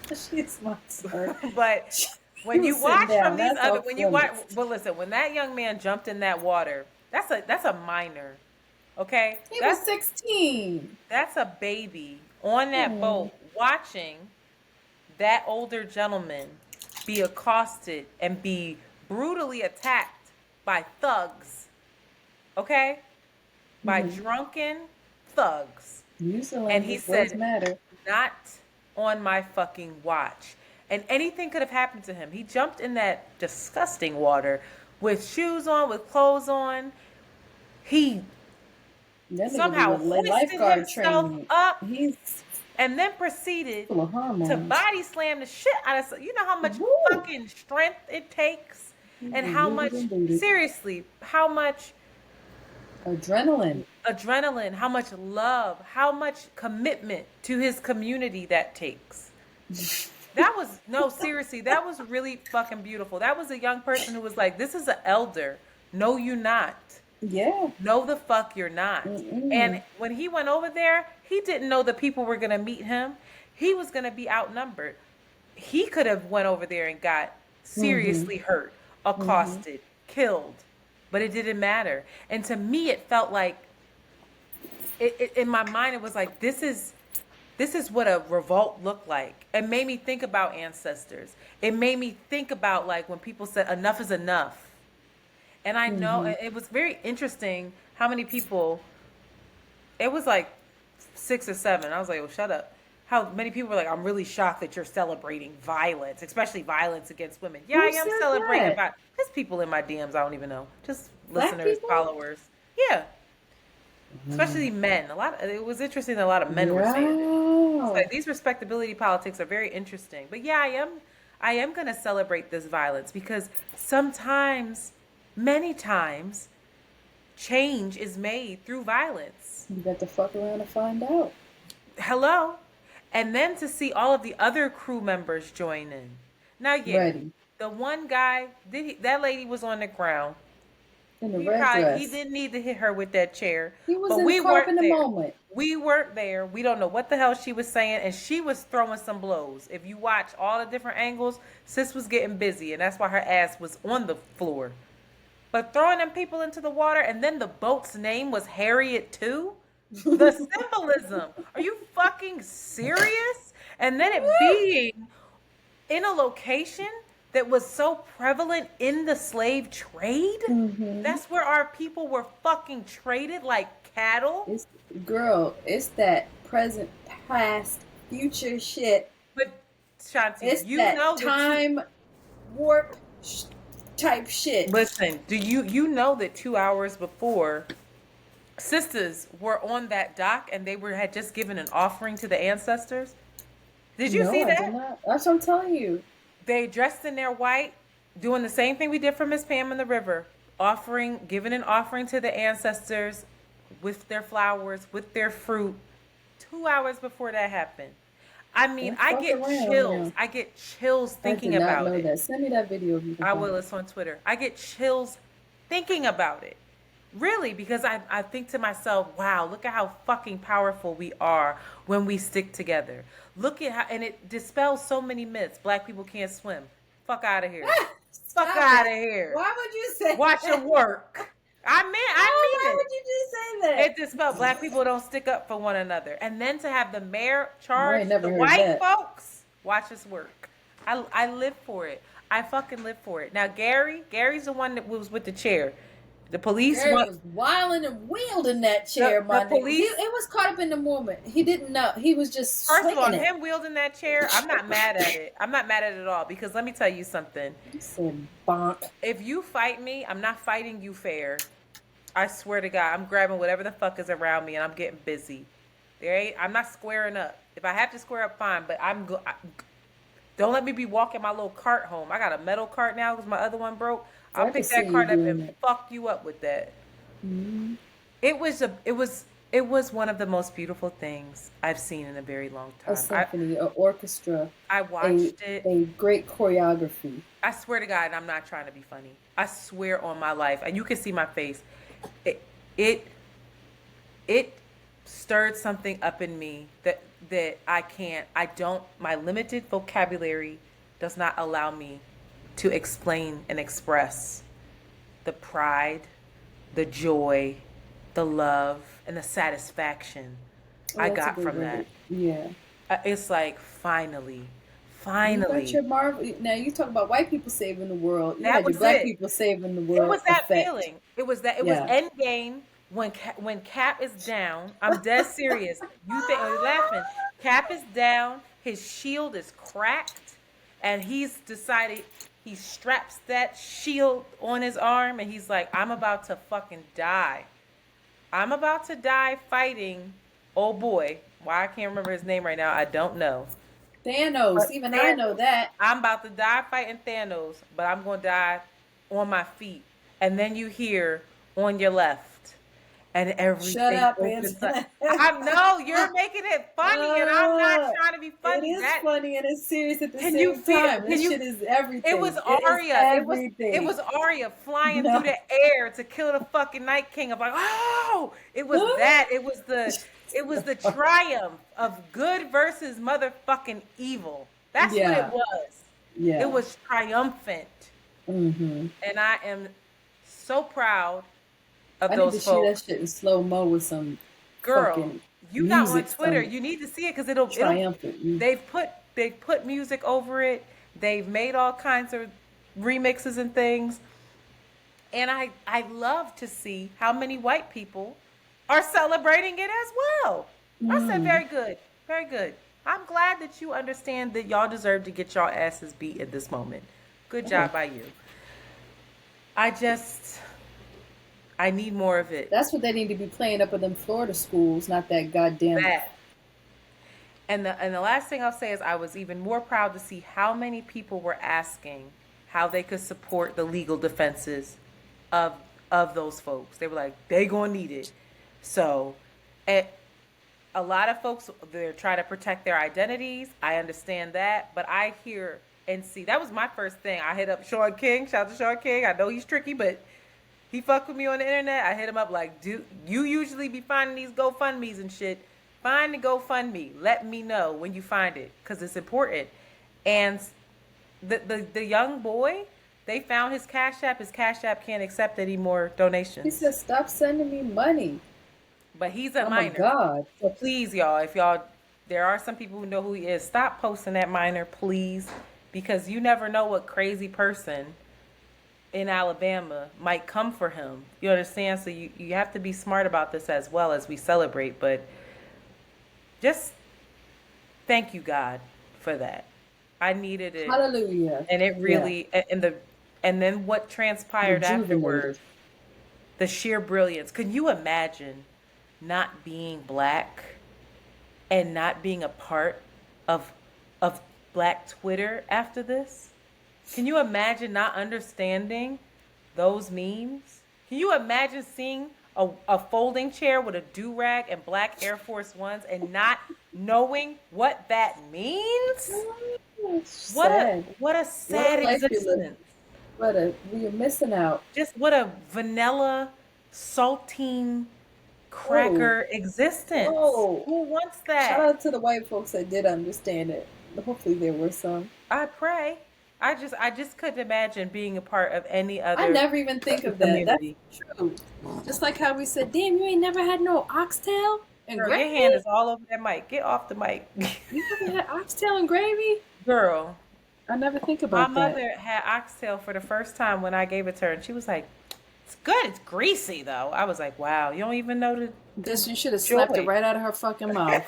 She's my sir. But when you watch from these other, listen, when that young man jumped in that water, that's a minor, okay? He was 16. That's a baby on that boat watching that older gentleman be accosted and be brutally attacked by thugs, okay? By drunken thugs. And he said, not on my fucking watch. And anything could have happened to him. He jumped in that disgusting water with shoes on, with clothes on. He somehow hoisted himself up and then proceeded to body slam the shit out of. You know how much fucking strength it takes, and how much, seriously, how much adrenaline, how much love, how much commitment to his community that takes. Seriously, that was really fucking beautiful. That was a young person who was like, this is an elder. No, you not. Yeah. No, the fuck you're not. And when he went over there, he didn't know the people were going to meet him. He was going to be outnumbered. He could have went over there and got seriously hurt, accosted, killed, but it didn't matter. And to me, it felt like, in my mind, it was like, this is what a revolt looked like. It made me think about ancestors. It made me think about like when people said enough is enough. And I know it was very interesting how many people, it was like 6 or 7. I was like, oh, shut up. How many people were like, I'm really shocked that you're celebrating violence, especially violence against women. Yeah, I am celebrating violence. There's people in my DMs I don't even know. Just listeners, followers. Yeah. Especially men. It was interesting that a lot of men were saying it. It's like, these respectability politics are very interesting. But yeah, I am going to celebrate this violence because sometimes, many times, change is made through violence. You got to fuck around and find out. Hello. And then to see all of the other crew members join in. Now, the one guy, that lady was on the ground. In the red dress. He didn't need to hit her with that chair. He was in the moment. We weren't there. We don't know what the hell she was saying, and she was throwing some blows. If you watch all the different angles, sis was getting busy, and that's why her ass was on the floor. But throwing them people into the water, and then the boat's name was Harriet too? The symbolism. Are you fucking serious? And then it being in a location that was so prevalent in the slave trade. That's where our people were fucking traded like cattle. It's that present, past, future shit. But Shanti, It's you that know time warp type shit. Listen, do you know that 2 hours before, sisters were on that dock and they had just given an offering to the ancestors? Did you see that? I did not. That's what I'm telling you. They dressed in their white, doing the same thing we did for Miss Pam in the river, giving an offering to the ancestors with their flowers, with their fruit, 2 hours before that happened. I mean, I get chills. I get chills thinking about it. That. Send me that video. If you can I will. It's on Twitter. I get chills thinking about it. Really, because I think to myself, wow, look at how fucking powerful we are when we stick together. Look at how, and it dispels so many myths. Black people can't swim. Fuck out of here. Fuck out of here. Why would you say Watch that? it work. I mean Why it. would you just say that? It dispels black people don't stick up for one another. And then to have the mayor charge the heard white that. folks, watch us work. I live for it. I fucking live for it. Now Gary's the one that was with the chair. The police was wilding and wielding that chair, the my police. It was caught up in the moment. He didn't know. He was just First of all, swinging it. him wielding that chair, I'm not mad at it. I'm not mad at it at all because let me tell you something. He said, bonk. If you fight me, I'm not fighting you fair. I swear to God, I'm grabbing whatever the fuck is around me and I'm getting busy. I'm not squaring up. If I have to square up, fine. But don't let me be walking my little cart home. I got a metal cart now because my other one broke. I'll pick that cart up and fuck you up with that. Mm-hmm. It was one of the most beautiful things I've seen in a very long time. A symphony, an orchestra. I watched it. A great choreography. I swear to God, I'm not trying to be funny. I swear on my life, and you can see my face. It stirred something up in me that my limited vocabulary does not allow me to explain and express the pride, the joy, the love, and the satisfaction I got from that. Yeah. It's like, finally. You got your Marvel. Now you talk about white people saving the world. You had your black people saving the world. It was that effect. feeling. It was Endgame when Cap is down. I'm dead serious. You think you're laughing? Cap is down. His shield is cracked, and he's decided. He straps that shield on his arm, and he's like, "I'm about to fucking die. I'm about to die fighting." Oh boy, why I can't remember his name right now? I don't know. Thanos. I know that. I'm about to die fighting Thanos, but I'm going to die on my feet. And then you hear on your left, and everything. Shut up, Antoinette. I know you're making it funny, and I'm not trying to be funny. It is funny and it's serious at the same time. This shit is everything. It was Arya. It was Arya flying through the air to kill the fucking Night King. I'm like, oh, it was that. It was the triumph of good versus motherfucking evil. That's what it was. Yeah. It was triumphant. Mm-hmm. And I am so proud of those folks. I need to see that shit in slow-mo with some girl. You got on Twitter. You need to see it because it'll triumphant. They've put music over it. They've made all kinds of remixes and things. And I love to see how many white people are celebrating it as well. I said, very good. Very good. I'm glad that you understand that y'all deserve to get y'all asses beat at this moment. Good job by you. I need more of it. That's what they need to be playing up in them Florida schools, not that goddamn. That. And the last thing I'll say is I was even more proud to see how many people were asking how they could support the legal defenses of those folks. They were like, they gonna need it. So, a lot of folks, they're trying to protect their identities. I understand that, but I hear and see. That was my first thing. I hit up Sean King. Shout out to Sean King. I know he's tricky, but he fucked with me on the internet. I hit him up like, dude, you usually be finding these GoFundMes and shit. Find the GoFundMe. Let me know when you find it because it's important. And the young boy They found his Cash App. His Cash App can't accept any more He donations. said, "Stop sending me money." But he's a Oh my minor. God. So please, y'all, if y'all, there are some people who know who he is, stop posting that minor, please, because you never know what crazy person in Alabama might come for him. You understand? So you have to be smart about this as well as we celebrate. But just thank you, God, for that. I needed it, Hallelujah. and it Yeah. really and then what transpired afterward, Rejuvenated. the sheer brilliance. Can you imagine not being black and not being a part of of black Twitter after this? Can you imagine not understanding those memes? Can you imagine seeing a folding chair with a do-rag and black Air Force Ones and not knowing what that means? Sad. What a What sad a life you live. existence. We're missing out. Just what a vanilla saltine Oh, cracker existence. oh. Who wants Shout that? out to the white folks that did understand it. Hopefully there were some. I pray. I just couldn't imagine being a part of any I other never even think of that. That's community. true. Just like how we said, damn, you ain't never had no oxtail and Girl, your gravy? hand is all over that mic. Get off the mic. You never had oxtail and gravy? Girl, I never think my about that. mother had oxtail for the first time when I gave it to her, and she was like, "It's good. It's greasy, though." I was like, "Wow, you don't even know the This, you should have slapped joy." it right out of her fucking mouth.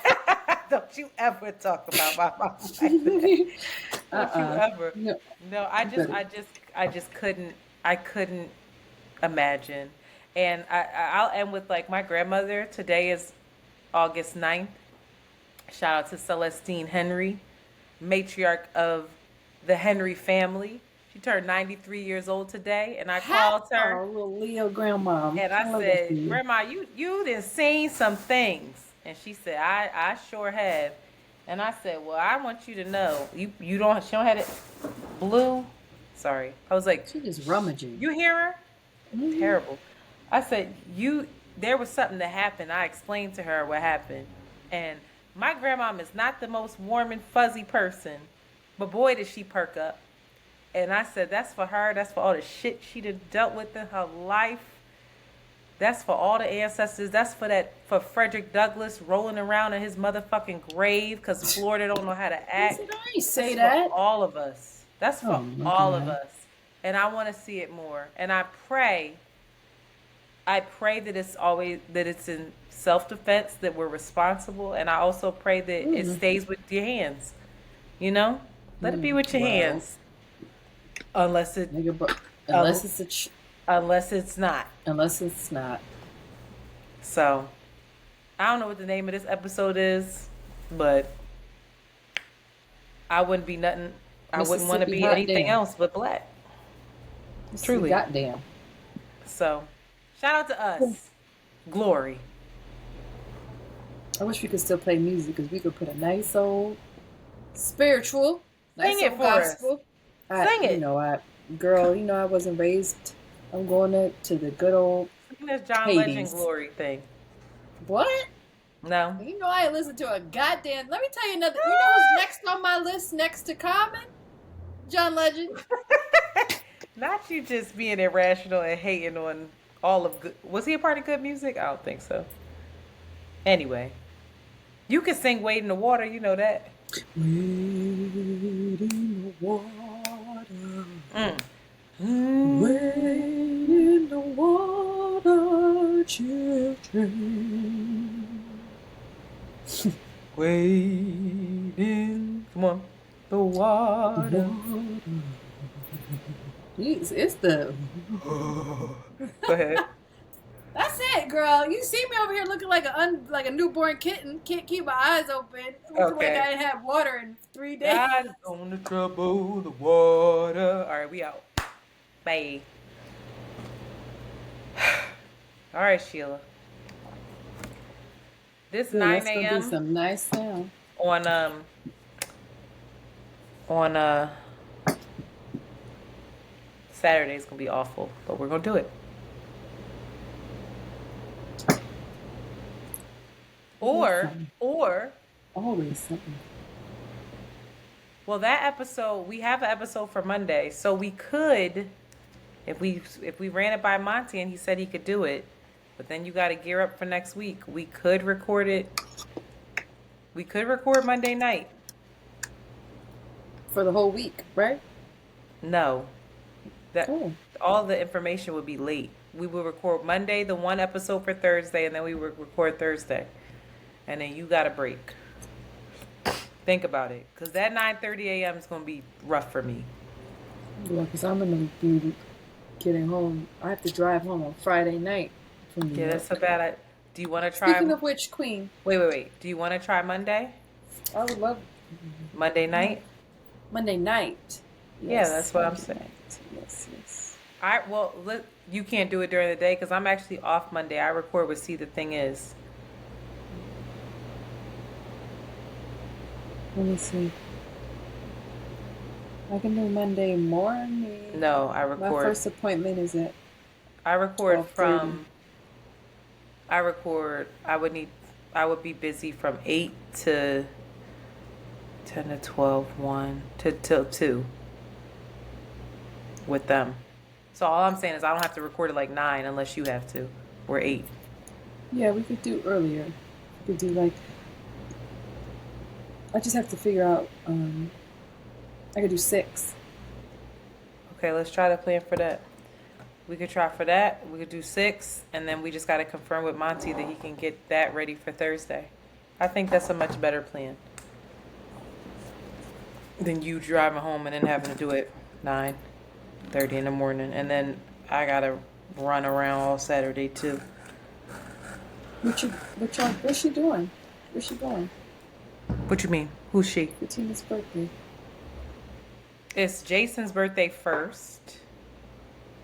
Don't you ever talk about my mom like that. Don't you ever. No, No, I just couldn't. I couldn't imagine. And I'll end with like my grandmother. Today is August 9th. Shout out to Celestine Henry, matriarch of the Henry family. She turned 93 years old today, and I called oh, her little Leo grandma. and I love that for said, you. "Grandma, you done seen some things." And she said, I sure have. And I said, "Well, I want you to know, she don't have it blue." Sorry. I was like, She just rummaging. "You hear her?" Mhm. Terrible. I said, there was something that happened. I explained to her what happened. And my grandmom is not the most warm and fuzzy person, but boy, did she perk up. And I said, that's for her. That's for all the shit she done dealt with in her life. That's for all the ancestors. That's for Fredrick Douglas rolling around in his motherfucking grave because Florida don't know how to act. I ain't say That's that. for all of us. That's for Oh, my all of God. us. And I want to see it more. And I pray that it's in self-defense, that we're responsible. And I also pray that it stays with your hands. You know? Let it be with your Well, hands. Unless nigga, unless it's it's not. unless it's not. So, I don't know what the name of this episode is, but I wouldn't be nothing. I wouldn't want to Mississippi be hot anything damn. else but black. Truly. Goddamn. So, shout out to us. Glory. I wish we could still play music because we could put a nice old spiritual, nice Sing it old for us. gospel. Sing it. I wasn't raised. I'm going to the good old. Sing this John Hades. Legend glory thing. What? No. You know I ain't listened to a goddamn. Let me tell you another. You know who's next on my list next to Common? John Legend. Not you just being irrational and hating on all of good. Was he a part of good music? I don't think so. Anyway, you can sing "Wade in the Water." You know that. Wade in the water. Wade in the water, children. Wade in, come on, the water. It's the. Go ahead. That's it, girl. You see me over here looking like a newborn kitten. Can't keep my eyes open. Looking like I ain't had water in 3 days. God is gonna trouble the water. All right, we out. Bye. All right, Sheila. This 9 Let's go do a.m. some nice sound. on Saturday is gonna be awful, but we're gonna do it. Or Always something. Well, that episode, we have an episode for Monday, so we could, if we ran it by Monty and he said he could do it, but then you got to gear up for next week. We could record it. We could record Monday night. For the whole week, right? No, that Oh. all the information would be late. We will record Monday, the one episode for Thursday, and then we would record Thursday, and then you got a break. Think about it, because that 9:30 a.m. is going to be rough for me. Yeah, because I'm going to be getting home. I have to drive home on Friday night from New Yeah, York. that's a bad idea. Do you want to try? Speaking of which, Queen, Wait. Do you want to try Monday? I would love Monday night? Monday night. Yeah, that's what I'm saying. Yes. You can't do it during the day because I'm actually off Monday. I record with See the Thing Is. Let me see. I can do Monday morning. No, I My record. first appointment is at I record 12:30. I would be busy from 8 to 10 to 12, 1 to till 2 with them. So all I'm saying is I don't have to record it like 9 unless you have to, or 8. Yeah, we could do earlier. We could do like. I just have to figure out. I could do 6. Okay, let's try to plan for that. We could try for that. We could do 6, and then we just got to confirm with Monty that he can get that ready for Thursday. I think that's a much better plan than you driving home and then having to do it 9:30 in the morning, and then I gotta run around all Saturday too. What's she doing? Where's she going? What you mean? Who's she? Tina's birthday. It's Jason's birthday first.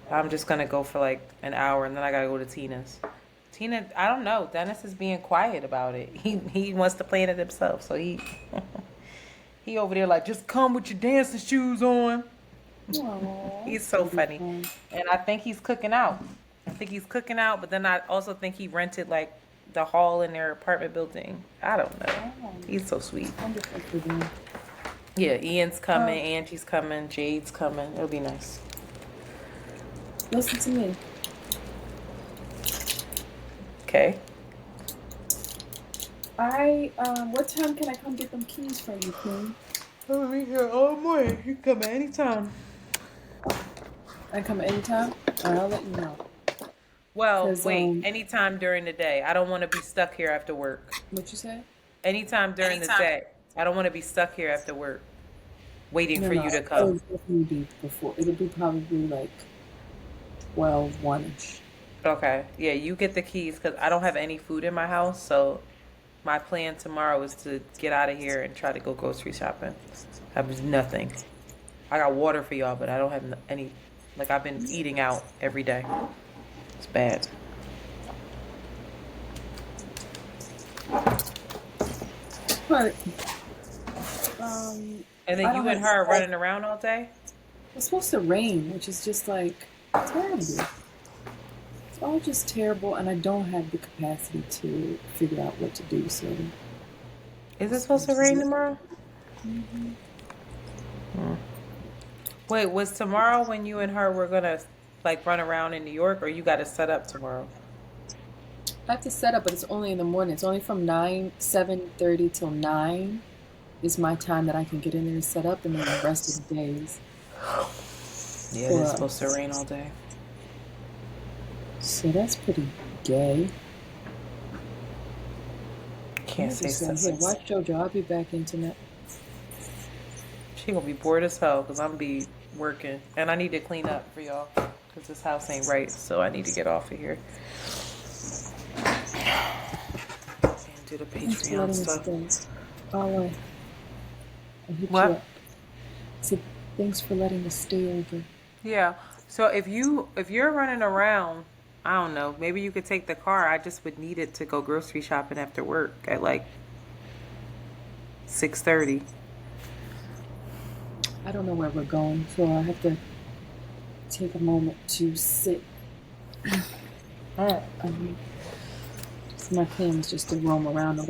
I'm just gonna go for like an hour, and then I gotta go to Tina's. Tina, I don't know. Dennis is being quiet about it. He wants to plan it himself, so he he over there like, just come with your dancing shoes on. Aww, He's so funny, and I think he's cooking out. But then I also think he rented like the hall in their apartment building. I don't know. He's so sweet. Wonderful for them. Yeah, Ian's coming, Angie's coming, Jade's coming. It'll be nice. Listen to me. Okay. What time can I come get them keys from you, Queen? I'll be here all morning. You can come anytime. I come anytime? Alright, I'll let you know. Well, 'Cause, wait, anytime during the day. I don't want to be stuck here after work. What you say? Anytime during the day. I don't want to be stuck here after work waiting No, for no, you to it'll come. definitely be before. It'll be probably like 12, 1-ish. Okay. Yeah, you get the keys because I don't have any food in my house. So my plan tomorrow is to get out of here and try to go grocery shopping. I have nothing. I got water for y'all, but I don't have any. Like, I've been eating out every day. It's bad. But, And then I you don't and have- her are running around all day? it's supposed to rain, which is just like terrible. It's all just terrible, and I don't have the capacity to figure out what to do. So, Is it supposed to rain tomorrow? Wait, was tomorrow when you and her were gonna like run around in New York, or you got to set up tomorrow? I have to set up, but it's only in the morning. It's only from 7:30 till 9 is my time that I can get in there and set up, and then the rest of the days. Yeah, for it's us. supposed to rain all day. So that's pretty gay. Can't say Here, something. watch JoJo. I'll be back, Antoinette. She gonna be bored as hell because I'm be working, and I need to clean up for y'all because this house ain't right. So I need to get off of here and do the Thanks for Patreon letting stuff. us stay. I'll hit What? you up. So thanks for letting us stay over. Yeah. So if you're running around, I don't know, maybe you could take the car. I just would need it to go grocery shopping after work at like 6:30. I don't know where we're going, so I have to take a moment to sit. So my plan is just to roam around and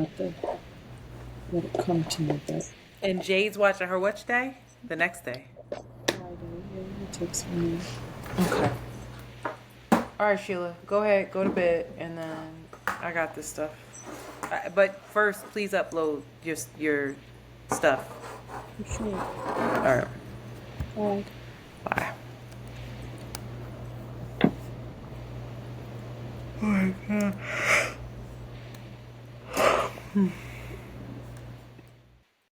let it come to me, but And Jade's watching her which day? The next day. It takes me. Okay. All right, Sheila, go ahead, go to bed, and then I got this stuff. But first, please upload your stuff. Sure. All right. All right. Bye. Oh my God.